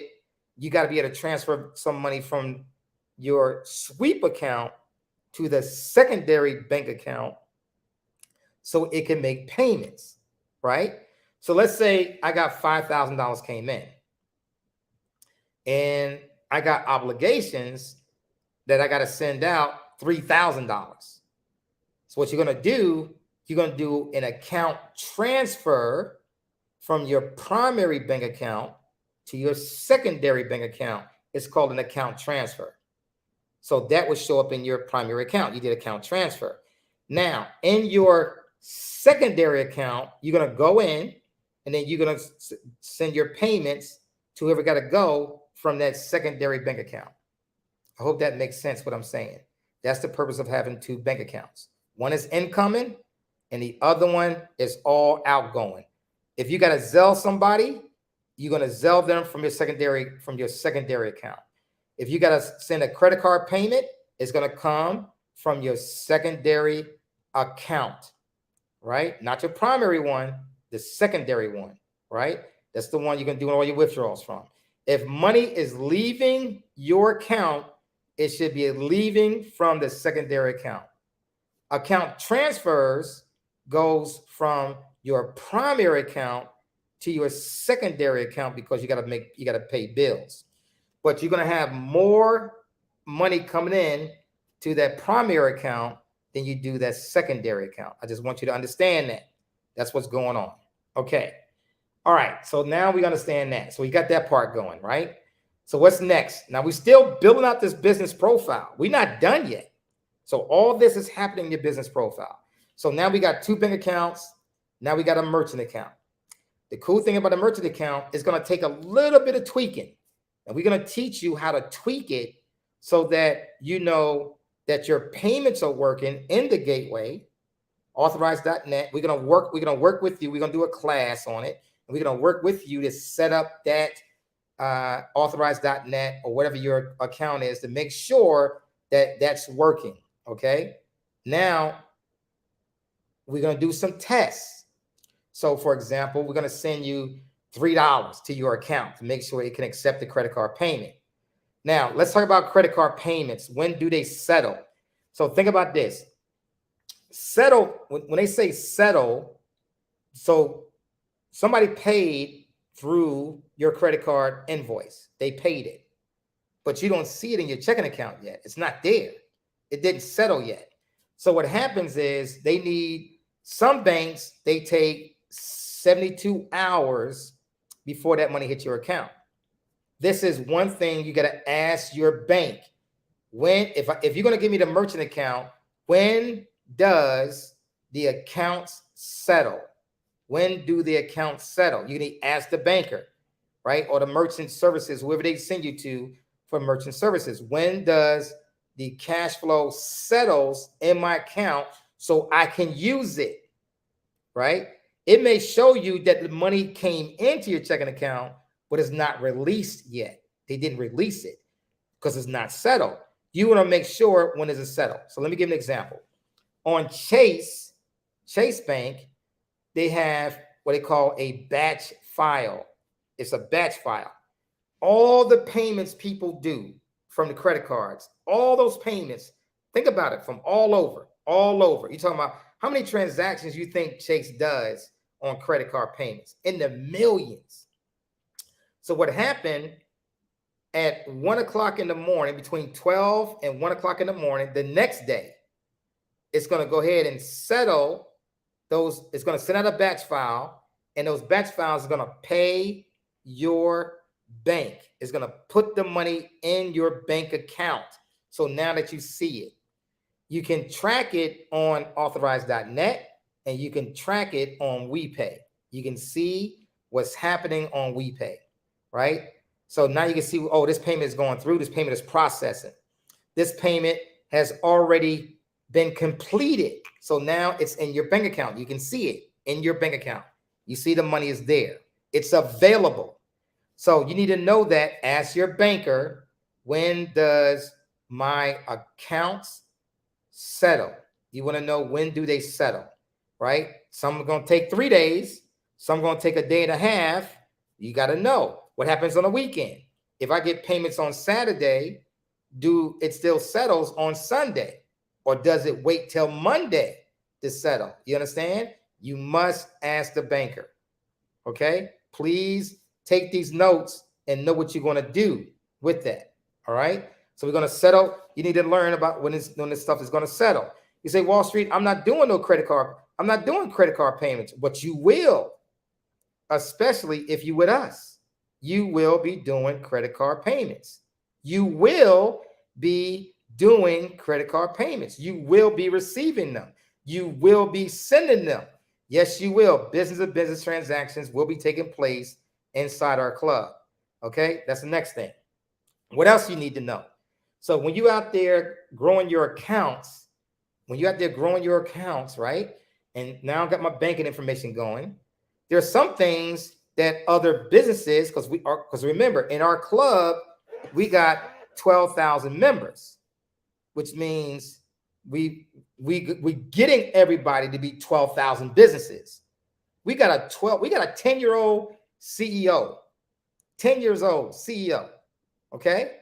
you got to be able to transfer some money from your sweep account to the secondary bank account so it can make payments, right? So let's say I got $5,000 came in and I got obligations that I got to send out $3,000. So what you're going to do, you're going to do an account transfer from your primary bank account to your secondary bank account. It's called an account transfer. So that would show up in your primary account. You did account transfer. Now, in your secondary account, you're going to go in and then you're going to send your payments to whoever got to go from that secondary bank account. I hope that makes sense what I'm saying. That's the purpose of having two bank accounts. One is incoming and the other one is all outgoing. If you got to Zelle somebody, you're going to Zelle them from your secondary account. If you got to send a credit card payment, it's going to come from your secondary account, right? Not your primary one, the secondary one, right? That's the one you're going to do all your withdrawals from. If money is leaving your account, it should be leaving from the secondary account. Account transfers goes from your primary account to your secondary account because you got to pay bills. But you're going to have more money coming in to that primary account than you do that secondary account. I just want you to understand that. That's what's going on. Okay. All right. So now we understand that. So we got that part going, right? So what's next? Now we're still building out this business profile. We're not done yet. So all this is happening in your business profile. So now we got two bank accounts. Now we got a merchant account. The cool thing about a merchant account is going to take a little bit of tweaking. And we're going to teach you how to tweak it so that you know that your payments are working in the gateway, authorized.net. We're going to work with you. We're going to do a class on it. And we're going to work with you to set up that authorized.net or whatever your account is to make sure that that's working. Okay. Now we're going to do some tests. So for example, we're going to send you $3 to your account to make sure it can accept the credit card payment. Now, let's talk about credit card payments. When do they settle? So think about this. Settle, when they say settle, so somebody paid through your credit card invoice. They paid it, but you don't see it in your checking account yet. It's not there. It didn't settle yet. So what happens is some banks, they take 72 hours before that money hits your account. This is one thing you got to ask your bank. If you're going to give me the merchant account, when does the accounts settle? When do the accounts settle? You need to ask the banker, right? Or the merchant services, whoever they send you to for merchant services. When does the cash flow settles in my account so I can use it, right? It may show you that the money came into your checking account, but it's not released yet. They didn't release it because it's not settled. You want to make sure when is it settled. So let me give an example. On Chase Bank, they have what they call a batch file. It's a batch file. All the payments people do from the credit cards, all those payments, think about it, from all over. You're talking about how many transactions you think Chase does on credit card payments? In the millions. So what happened, at 1 o'clock in the morning, between 12 and 1 o'clock in the morning, the next day, it's going to go ahead and settle those. It's going to send out a batch file, and those batch files are going to pay your bank. It's going to put the money in your bank account. So now that you see it, you can track it on authorize.net, and you can track it on WePay. You can see what's happening on WePay, right? So now you can see, oh, this payment is going through. This payment is processing. This payment has already been completed. So now it's in your bank account. You can see it in your bank account. You see the money is there. It's available. So you need to know that as your banker, when does my accounts settle? You want to know, when do they settle, right? Some are going to take 3 days. Some are going to take a day and a half. You got to know what happens on the weekend. If I get payments on Saturday, it still settles on Sunday? Or does it wait till Monday to settle? You understand? You must ask the banker. Okay? Please take these notes and know what you're going to do with that. All right? So we're going to settle. You need to learn about when this stuff is going to settle. You say, Wall Street, I'm not doing no credit card. I'm not doing credit card payments. But you will, especially if you with us. You will be doing credit card payments. You will be doing credit card payments. You will be receiving them. You will be sending them. Yes, you will. Business-to-business transactions will be taking place inside our club. Okay, that's the next thing. What else you need to know? So when you out there growing your accounts, right? And now I've got my banking information going. There are some things that other businesses, because remember, in our club, we got 12,000 members, which means we getting everybody to be 12,000 businesses. We got a 10-year-old CEO, 10 years old CEO. Okay.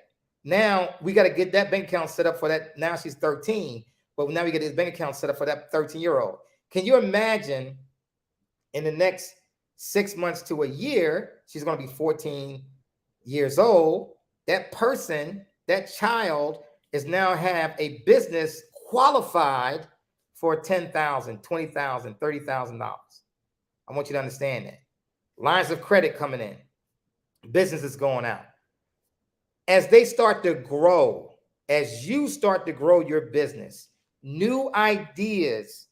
Now we got to get that bank account set up for that. Now she's 13, but now we get this bank account set up for that 13-year-old. Can you imagine in the next 6 months to a year, she's going to be 14 years old. That person, that child is now have a business qualified for $10,000, $20,000, $30,000. I want you to understand that. Lines of credit coming in, businesses going out. As they start to grow, as you start to grow your business, new ideas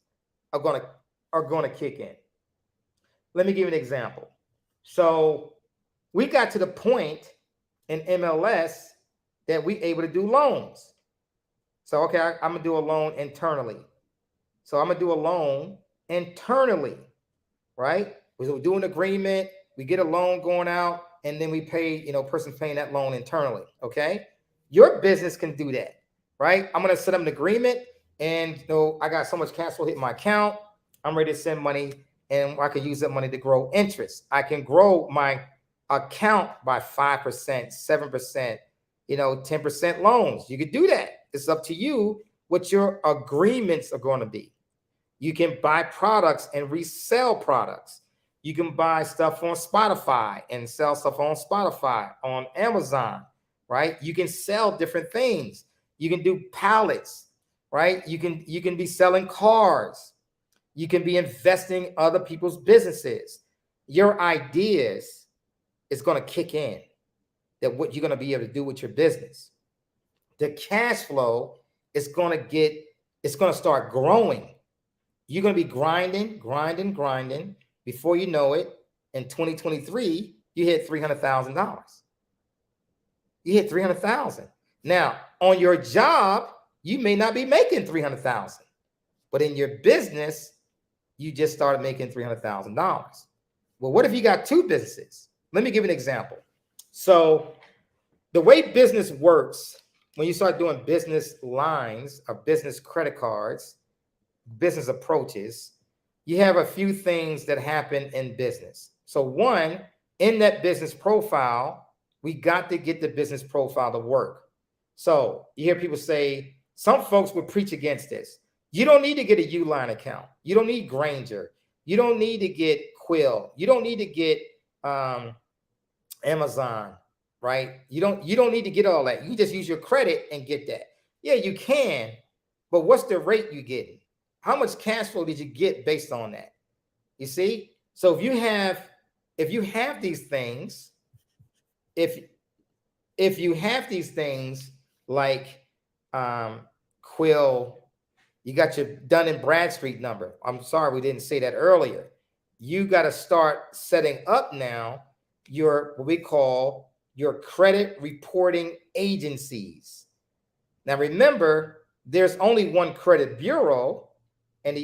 are going to kick in. Let me give you an example. So we got to the point in MLS that we able to do loans. So, okay, I'm going to do a loan internally. So I'm going to do a loan internally, right? We do an agreement, we get a loan going out, and then we pay, person's paying that loan internally, okay? Your business can do that, right? I'm going to set up an agreement, and I got so much cash flow hitting my account. I'm ready to send money, and I can use that money to grow interest. I can grow my account by 5%, 7%, 10% loans. You could do that. It's up to you what your agreements are going to be. You can buy products and resell products. You can buy stuff on Spotify and sell stuff on Spotify, on Amazon, right? You can sell different things. You can do pallets, right? You can be selling cars. You can be investing other people's businesses. Your ideas is going to kick in, that what you're going to be able to do with your business. The cash flow is going to start growing. You're going to be grinding. Before you know it, in 2023, you hit $300,000. You hit $300,000. Now, on your job, you may not be making $300,000, but in your business, you just started making $300,000. Well, what if you got two businesses? Let me give you an example. So the way business works, when you start doing business lines or business credit cards, business approaches, you have a few things that happen in business. So one, in that business profile, we got to get the business profile to work. So you hear people say, some folks would preach against this. You don't need to get a Uline account. You don't need Granger. You don't need to get Quill. You don't need to get Amazon, right? You don't need to get all that. You just use your credit and get that. Yeah, you can, but what's the rate you getting? How much cash flow did you get based on that? You see? So if you have these things, if you have these things like Quill, you got your Dun & Bradstreet number. I'm sorry we didn't say that earlier. You got to start setting up now your what we call your credit reporting agencies. Now remember, there's only one credit bureau, and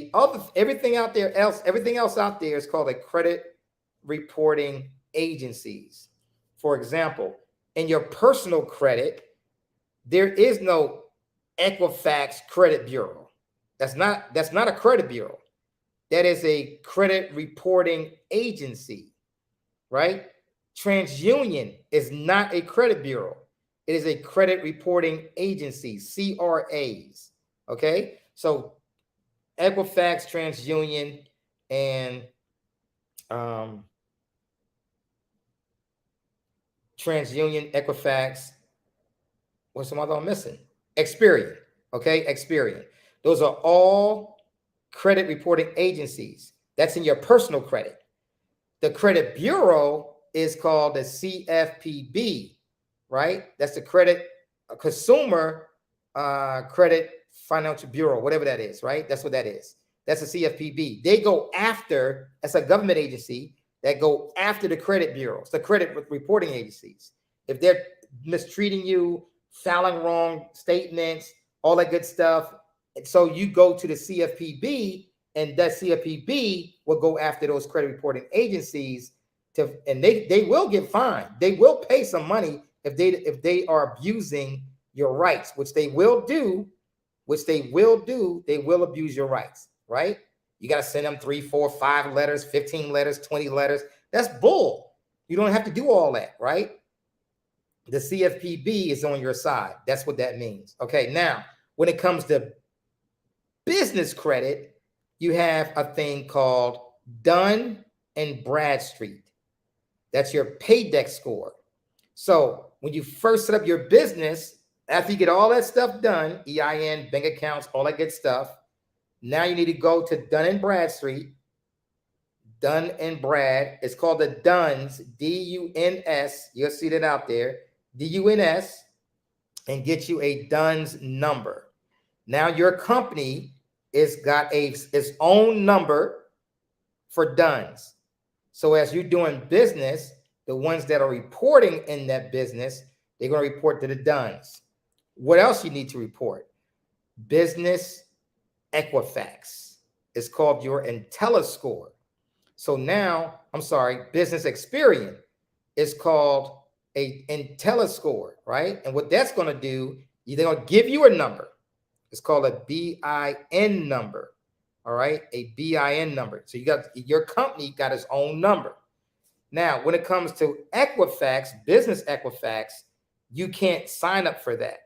everything else out there is called a credit reporting agencies. For example, in your personal credit, there is no Equifax credit bureau. That's not a credit bureau. That is a credit reporting agency, right? TransUnion is not a credit bureau. It is a credit reporting agency, CRAs. Okay, so Equifax, TransUnion, and TransUnion, Equifax. What's some other I'm missing? Experian. Okay, Experian. Those are all credit reporting agencies. That's in your personal credit. The credit bureau is called the CFPB, right? That's the credit consumer credit financial bureau, whatever that is, right? That's what that is. That's the CFPB. They go after, that's a government agency that go after the credit bureaus, the credit reporting agencies. If they're mistreating you, filing wrong statements, all that good stuff. And so you go to the CFPB, and that CFPB will go after those credit reporting agencies and they will get fined. They will pay some money if they are abusing your rights, which they will do. They will abuse your rights, right? You got to send them 3, 4, 5 letters, 15 letters, 20 letters. That's bull. You don't have to do all that, right? The CFPB is on your side. That's what that means. Okay, now, when it comes to business credit, you have a thing called Dun & Bradstreet. That's your Paydex score. So when you first set up your business, after you get all that stuff done, EIN, bank accounts, all that good stuff, now you need to go to Dun & Bradstreet. Dun & Brad. It's called the DUNS, D-U-N-S. You'll see that out there. D-U-N-S, and get you a DUNS number. Now your company is got its own number for DUNS. So as you're doing business, the ones that are reporting in that business, they're going to report to the DUNS. What else you need to report? Business Equifax. It's called your IntelliScore. So now, Business Experian is called a IntelliScore, right? And what that's going to do, they're going to give you a number. It's called a BIN number, all right? A BIN number. So your company got its own number. Now, when it comes to Equifax, Business Equifax, you can't sign up for that.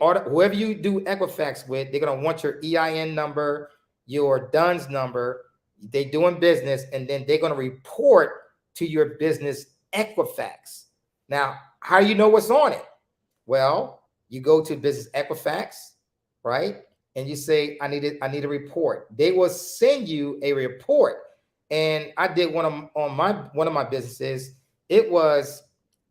Whoever you do Equifax with, they're going to want your EIN number, your DUNS number. They're doing business, and then they're going to report to your Business Equifax. Now, how do you know what's on it? Well, you go to Business Equifax, right? And you say, I need a report. They will send you a report. And I did one of my businesses. It was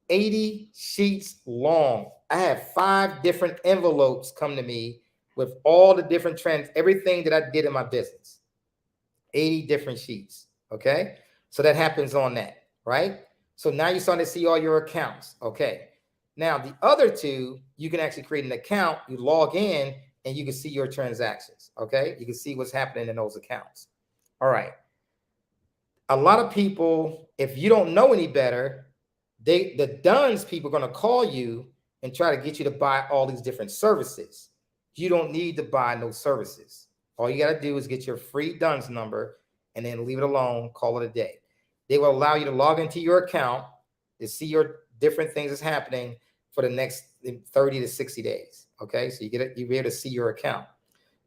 80 sheets long. I had 5 different envelopes come to me with all the different trends, everything that I did in my business. 80 different sheets. Okay. So that happens on that, right? So now you're starting to see all your accounts. Okay. Now the other 2, you can actually create an account, you log in, and you can see your transactions. Okay. You can see what's happening in those accounts. All right. A lot of people, if you don't know any better, the DUNS people are going to call you and try to get you to buy all these different services. You don't need to buy no services. All you got to do is get your free DUNS number and then leave it alone, call it a day. They will allow you to log into your account to see your different things that's happening for the next 30 to 60 days. Okay, so you'll be able to see your account.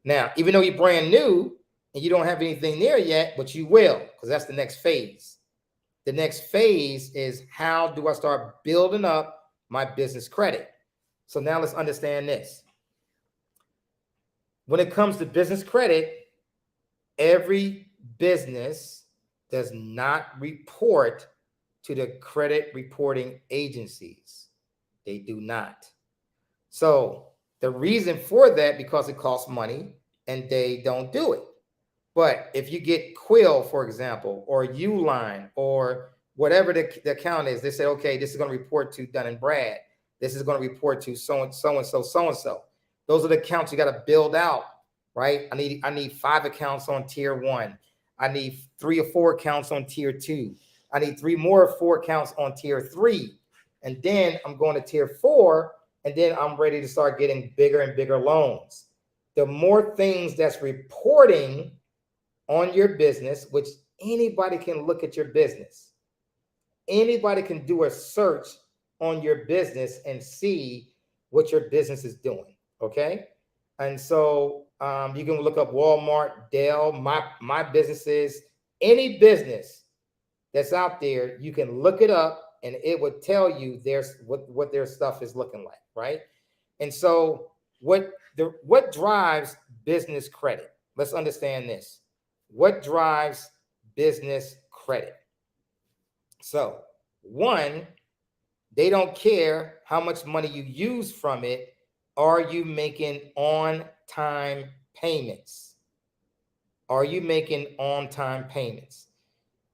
Now, even though you're brand new and you don't have anything there yet, but you will, because that's the next phase. The next phase is, how do I start building up my business credit. So now let's understand this. When it comes to business credit, every business does not report to the credit reporting agencies. They do not. So the reason for that, because it costs money and they don't do it. But if you get Quill, for example, or Uline, or whatever the account is, they say, okay, this is going to report to Dun & Brad. This is going to report to so-and-so. Those are the accounts you got to build out, right? I need 5 accounts on tier 1. I need 3 or 4 accounts on tier 2. I need 3 more 4 accounts on tier 3. And then I'm going to tier 4, and then I'm ready to start getting bigger and bigger loans. The more things that's reporting on your business, which anybody can look at your business. Anybody can do a search on your business and see what your business is doing, okay? And so you can look up Walmart, Dell, my businesses, any business that's out there, you can look it up and it would tell you what their stuff is looking like, right? And so what drives business credit? Let's understand this. What drives business credit? So, 1, they don't care how much money you use from it. Are you making on-time payments? Are you making on-time payments?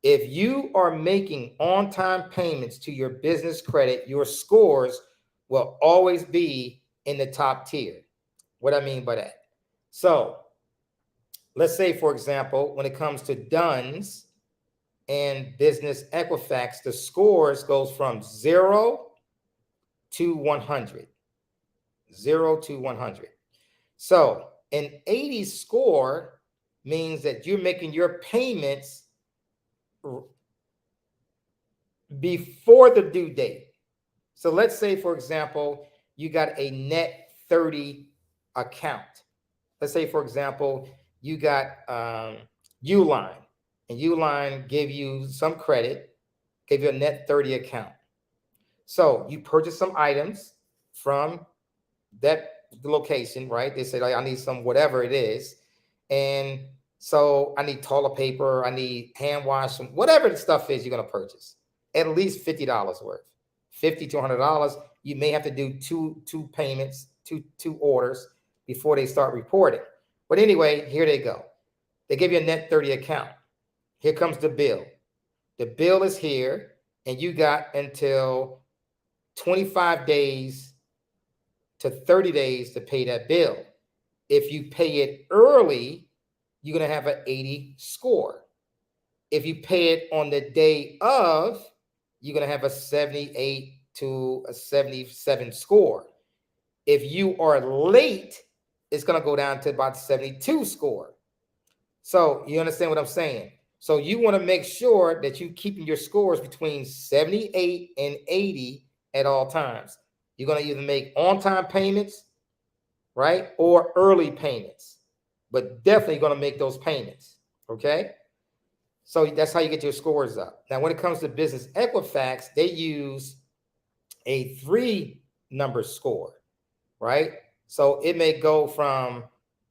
If you are making on-time payments to your business credit, your scores will always be in the top tier. What I mean by that? So, let's say, for example, when it comes to Dunn's and Business Equifax, the scores goes from 0 to 100. 0 to 100. So an 80 score means that you're making your payments before the due date. So let's say, for example, you got a net 30 account. Let's say, for example, you got Uline, and Uline gave you some credit, gave you a net 30 account. So you purchase some items from that location, right? They say, like, I need some whatever it is. And so I need toilet paper, I need hand wash, whatever the stuff is you're going to purchase, at least $50 worth, $50 to $100. You may have to do two payments, two orders before they start reporting. But anyway, here they go. They give you a net 30 account. Here comes the bill. The bill is here, and you got until 25 days to 30 days to pay that bill. If you pay it early, you're going to have an 80 score. If you pay it on the day of, you're going to have a 78 to a 77 score. If you are late, it's going to go down to about 72 score. So you understand what I'm saying? So you want to make sure that you're keeping your scores between 78 and 80 at all times. You're going to either make on-time payments, right, or early payments, but definitely going to make those payments, okay? So that's how you get your scores up. Now, when it comes to Business Equifax, they use a 3-number score, right? So it may go from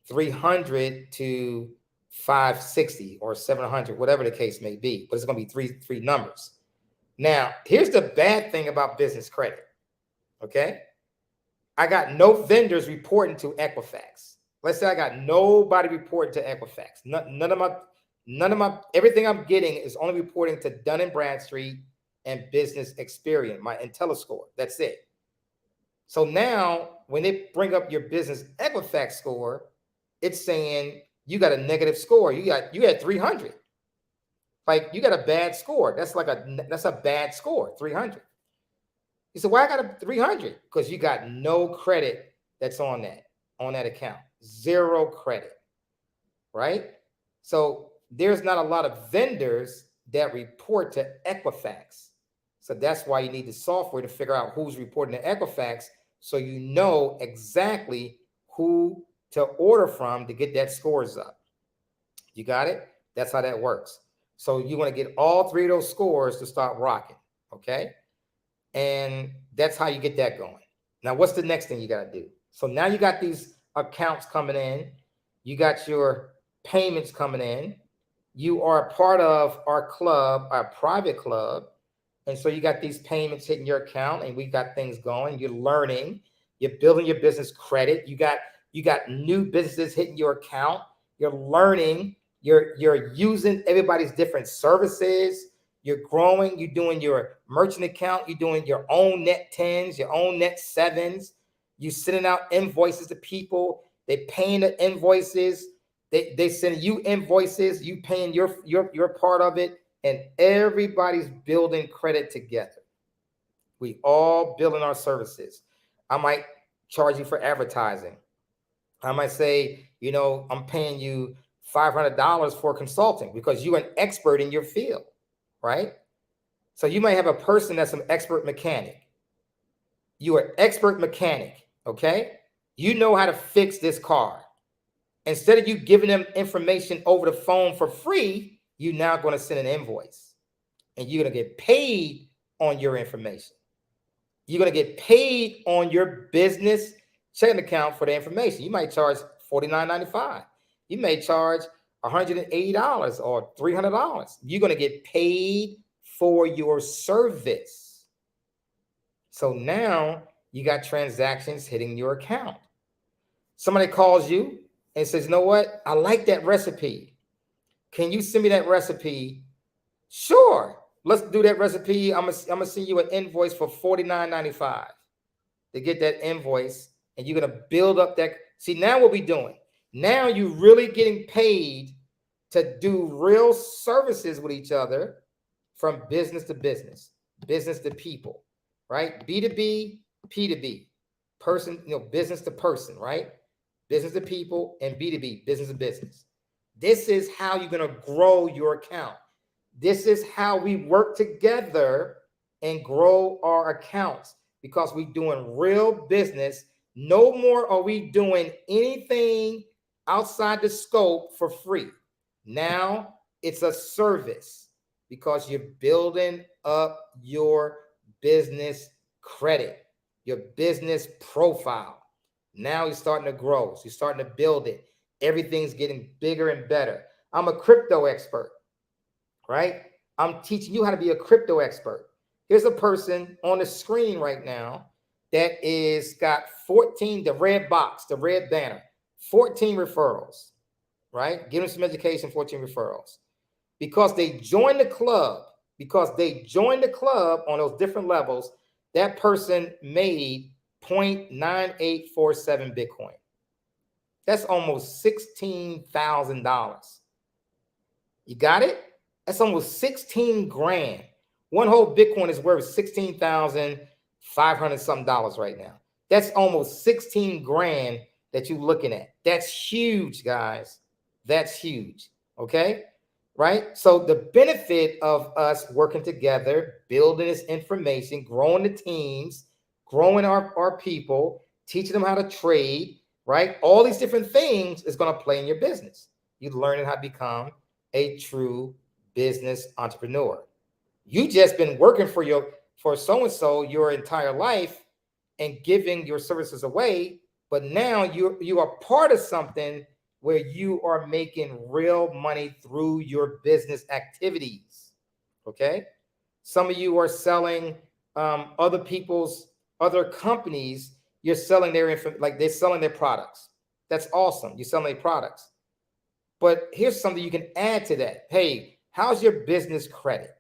300 to 560 or 700, whatever the case may be, but it's going to be three numbers. Now, here's the bad thing about business credit. Okay, I got no vendors reporting to Equifax. Let's say I got nobody reporting to Equifax. None of my everything I'm getting is only reporting to Dun & Bradstreet and Business Experian, my IntelliScore. That's it. So now when they bring up your Business Equifax score, it's saying you got a negative score. You had 300. Like, you got a bad score. That's a bad score, 300. You said, why I got a 300? Because you got no credit that's on that account. 0 credit, right? So there's not a lot of vendors that report to Equifax. So that's why you need the software to figure out who's reporting to Equifax, so you know exactly who to order from to get that scores up. You got it? That's how that works. So you want to get all 3 of those scores to start rocking, okay? And That's how you get that going. Now, what's the next thing you got to do? So now you got these accounts coming in. You got your payments coming in. You are a part of our club, our private club. And so you got these payments hitting your account, and we got things going. You're learning. You're building your business credit. You got new businesses hitting your account. You're learning. You're using everybody's different services. You're growing. You're doing your merchant account. You're doing your own net 10s, your own net 7s. You're sending out invoices to people. They're paying the invoices. They send you invoices. You paying your part of it. And everybody's building credit together. We all building our services. I might charge you for advertising. I might say, I'm paying you $500 for consulting because you're an expert in your field, right? So you might have a person that's an expert mechanic. You are an expert mechanic, okay? You know how to fix this car. Instead of you giving them information over the phone for free, you're now going to send an invoice. And you're going to get paid on your information. You're going to get paid on your business checking account for the information. You might charge $49.95. You may charge $180 or $300. You're going to get paid for your service. So now you got transactions hitting your account. Somebody calls you and says, you know what? I like that recipe. Can you send me that recipe? Sure. Let's do that recipe. I'm gonna send you an invoice for $49.95 to get that invoice, and you're gonna build up that. See, now what we doing? Now you're really getting paid to do real services with each other, from business to business to people, right? B2B, P2B, person, business to person, right? Business to people, and B2B, business to business. This is how you're gonna grow your account. This is how we work together and grow our accounts, because we're doing real business. No more are we doing anything outside the scope for free. Now it's a service, because you're building up your business credit, your business profile. Now you're starting to grow. So you're starting to build it. Everything's getting bigger and better. I'm a crypto expert. Right? I'm teaching you how to be a crypto expert. Here's a person on the screen right now that got 14, the red box, the red banner, 14 referrals, right? Give them some education, 14 referrals. Because they joined the club, on those different levels, that person made 0.9847 Bitcoin. That's almost $16,000. You got it? That's almost 16 grand. One whole Bitcoin is worth $16,500 something right now. That's almost 16 grand that you're looking at. That's huge, guys. That's huge. Okay. Right. So the benefit of us working together, building this information, growing the teams, growing our people, teaching them how to trade, right? All these different things is going to play in your business. You're learning how to become a true business entrepreneur. You just been working for so-and-so your entire life and giving your services away, but now you are part of something where you are making real money through your business activities. Okay, some of you are selling other companies. You're selling they're selling their products. That's awesome. You're selling their products. But here's something you can add to that. Hey, how's your business credit?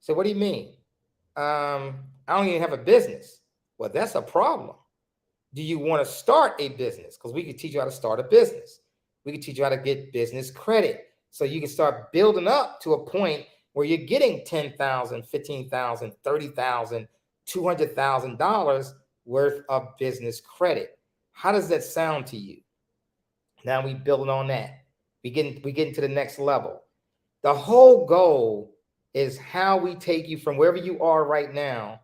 So what do you mean? I don't even have a business. Well, that's a problem. Do you want to start a business? Because we can teach you how to start a business. We can teach you how to get business credit. So you can start building up to a point where you're getting $10,000, $15,000, $30,000, $200,000 worth of business credit. How does that sound to you? Now we building on that. We getting to the next level. The whole goal is how we take you from wherever you are right now,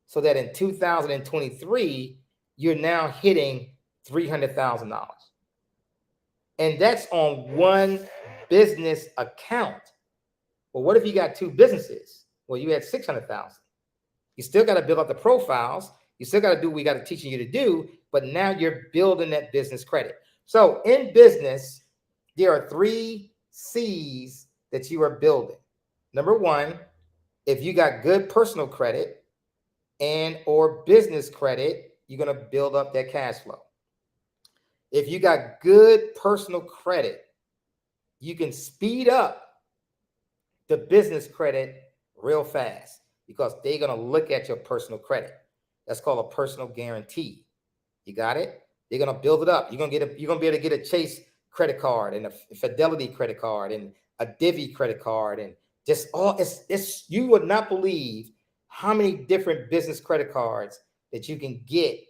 so that in 2023, you're now hitting $300,000. And that's on one business account. Well, what if you got two businesses? Well, you had $600,000. You still got to build up the profiles. You still got to do what we got to teaching you to do, but now you're building that business credit. So in business, there are 3 C's that you are building. Number 1, if you got good personal credit and or business credit, you're going to build up that cash flow. If you got good personal credit, you can speed up the business credit real fast because they're going to look at your personal credit. That's called a personal guarantee. You got it? They're going to build it up. You're going to be able to get a Chase credit card and a Fidelity credit card and a Divvy credit card and just all it's you would not believe how many different business credit cards that you can get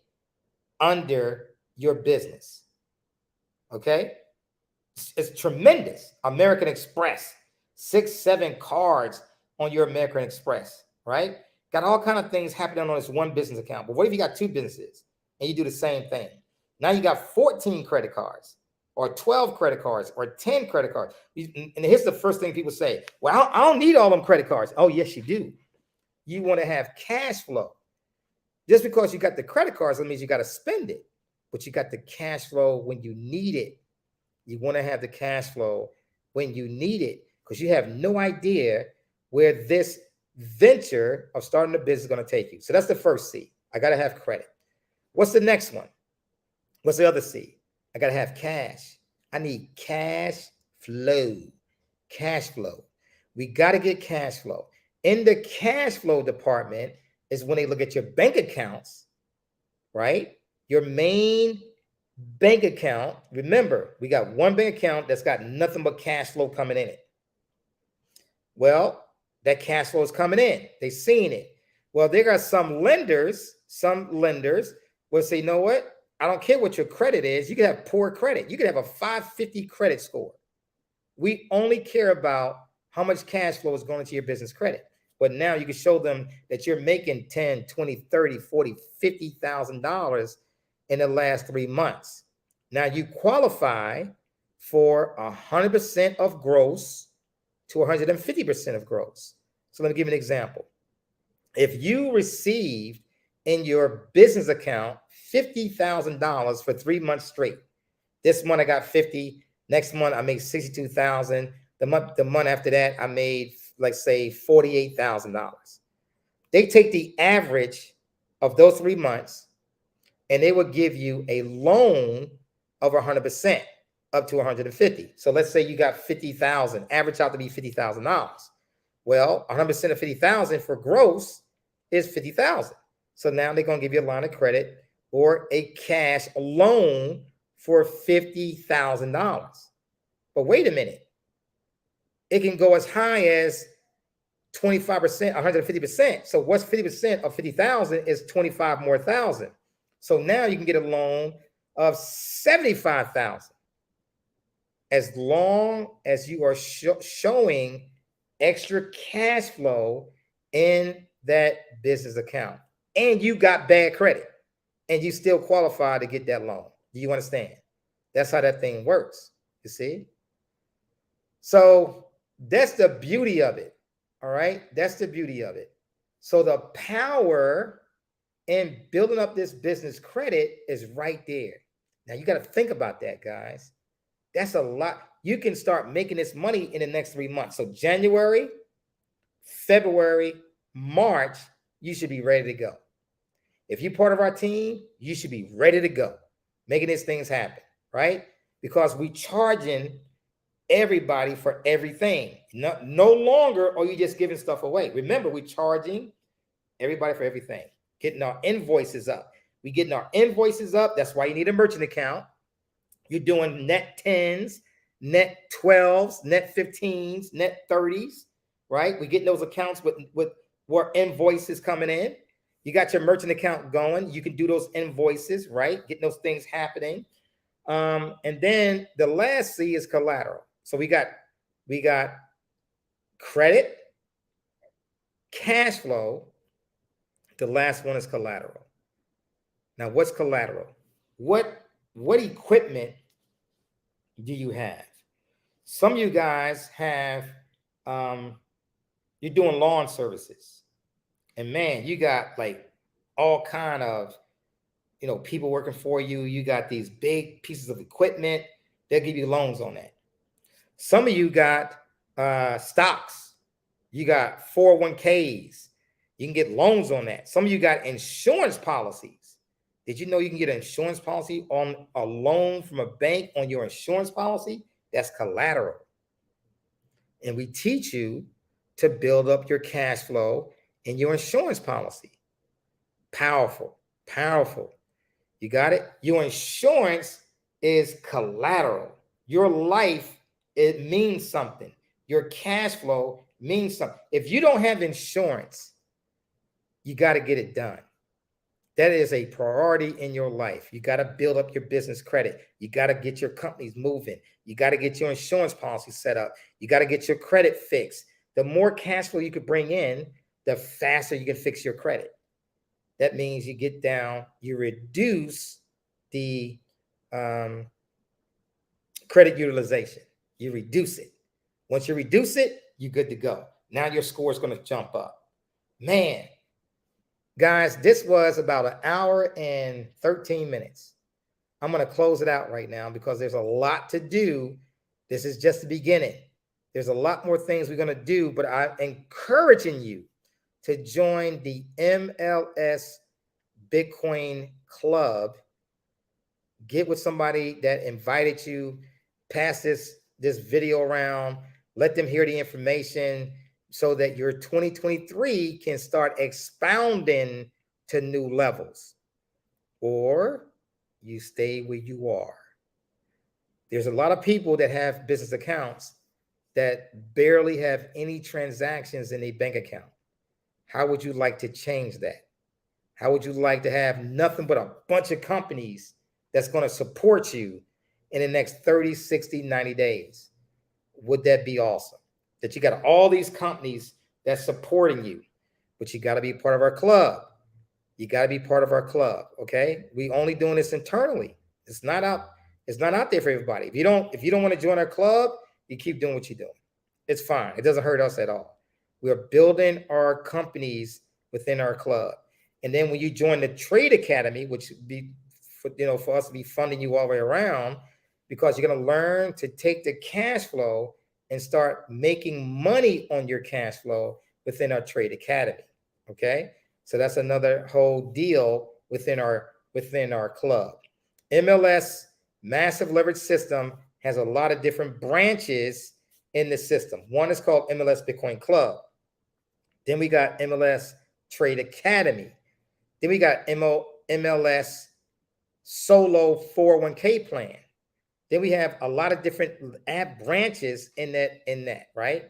under your business. Okay? It's tremendous. American Express, 6, 7 cards on your American Express, right? Got all kind of things happening on this one business account. But what if you got 2 businesses and you do the same thing? Now you got 14 credit cards or 12 credit cards or 10 credit cards. And here's the first thing people say. Well, I don't need all them credit cards. Oh, yes, you do. You want to have cash flow. Just because you got the credit cards, that means you got to spend it. But you got the cash flow when you need it. You want to have the cash flow when you need it because you have no idea where this venture of starting a business is going to take you. So that's the first C. I got to have credit. What's the next one? What's the other C? I got to have cash. I need cash flow. Cash flow. We got to get cash flow. In the cash flow department is when they look at your bank accounts, right? Your main bank account. Remember, we got one bank account that's got nothing but cash flow coming in it. Well, that cash flow is coming in. They've seen it. Well, there are some lenders will say, you know what? I don't care what your credit is. You can have poor credit. You can have a 550 credit score. We only care about how much cash flow is going into your business credit. But now you can show them that you're making 10, 20, 30, 40, $50,000 in the last 3 months. Now you qualify for 100% of gross to 150% of gross. So let me give you an example. If you received in your business account $50,000 for 3 months straight, this month I got 50, next month I made 62,000, the month after that I made, like, say, $48,000. They take the average of those 3 months and they will give you a loan of 100% up to 150. So let's say you got 50,000, average out to be $50,000. Well, 100% of 50,000 for gross is 50,000. So now they're going to give you a line of credit or a cash loan for $50,000. But wait a minute. It can go as high as 25%, 150%. So what's 50% of 50,000 is 25 more thousand. So now you can get a loan of 75,000 as long as you are showing extra cash flow in that business account and you got bad credit and you still qualify to get that loan. Do you understand? That's how that thing works. You see? So that's the beauty of it. All right. That's the beauty of it. So the power in building up this business credit is right there. Now you got to think about that, guys. That's a lot. You can start making this money in the next 3 months. So January, February, March, you should be ready to go. If you're part of our team, you should be ready to go, making these things happen, right? Because we charging everybody for everything. No longer are you just giving stuff away. Remember, we're charging everybody for everything, getting our invoices up. We getting our invoices up. That's why you need a merchant account. You're doing net 10s, net 12s, net 15s, net 30s, right? We get those accounts with more invoices coming in. You got your merchant account going. You can do those invoices, right? Getting those things happening. And then the last C is collateral. So we got credit, cash flow. The last one is collateral. Now, what's collateral? What equipment do you have? Some of you guys have, you're doing lawn services. And man, you got like all kind of, people working for you. You got these big pieces of equipment. They'll give you loans on that. Some of you got stocks. You got 401ks. You can get loans on that. Some of you got insurance policies. Did you know you can get an insurance policy on a loan from a bank on your insurance policy? That's collateral. And we teach you to build up your cash flow in your insurance policy. Powerful, powerful. You got it? Your insurance is collateral. Your life, it means something. Your cash flow means something. If you don't have insurance, you got to get it done. That is a priority in your life. You got to build up your business credit. You got to get your companies moving. You got to get your insurance policy set up. You got to get your credit fixed. The more cash flow you could bring in, the faster you can fix your credit. That means you get down, you reduce the credit utilization. You reduce it. Once you reduce it, you're good to go. Now your score is going to jump up. Man, guys, this was about 1 hour and 13 minutes. I'm going to close it out right now because there's a lot to do. This is just the beginning. There's a lot more things we're going to do, but I'm encouraging you to join the MLS Bitcoin Club. Get with somebody that invited you. Pass this video around. Let them hear the information so that your 2023 can start expounding to new levels. Or you stay where you are. There's a lot of people that have business accounts that barely have any transactions in a bank account. How would you like to change that? How would you like to have nothing but a bunch of companies that's going to support you in the next 30, 60, 90 days? Would that be awesome? That you got all these companies that's supporting you, but you got to be part of our club. You got to be part of our club. Okay. We only doing this internally. It's not out there for everybody. If you don't want to join our club, you keep doing what you're doing. It's fine. It doesn't hurt us at all. We are building our companies within our club. And then when you join the Trade Academy, which would be for us to be funding you all the way around, because you're going to learn to take the cash flow and start making money on your cash flow within our Trade Academy. Okay. So that's another whole deal within our club. MLS Massive Leverage System has a lot of different branches in the system. One is called MLS Bitcoin Club. Then we got MLS Trade Academy. Then we got MLS Solo 401k plan. Then we have a lot of different app branches in that, right?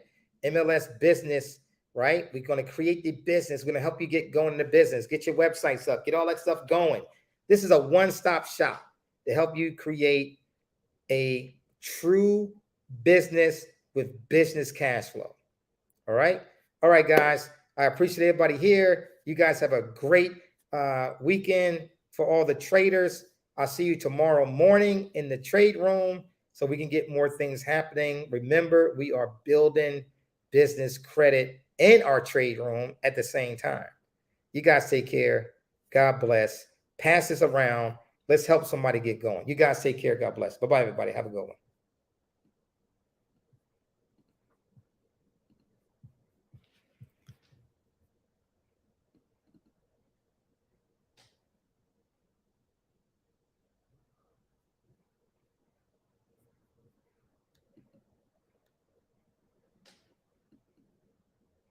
MLS Business, right? We're going to create the business. We're going to help you get going in the business, get your websites up, get all that stuff going. This is a one-stop shop to help you create a true business with business cash flow. All right. All right, guys. I appreciate everybody here. You guys have a great weekend for all the traders. I'll see you tomorrow morning in the trade room so we can get more things happening. Remember, we are building business credit in our trade room at the same time. You guys take care. God bless. Pass this around. Let's help somebody get going. You guys take care. God bless. Bye-bye, everybody. Have a good one.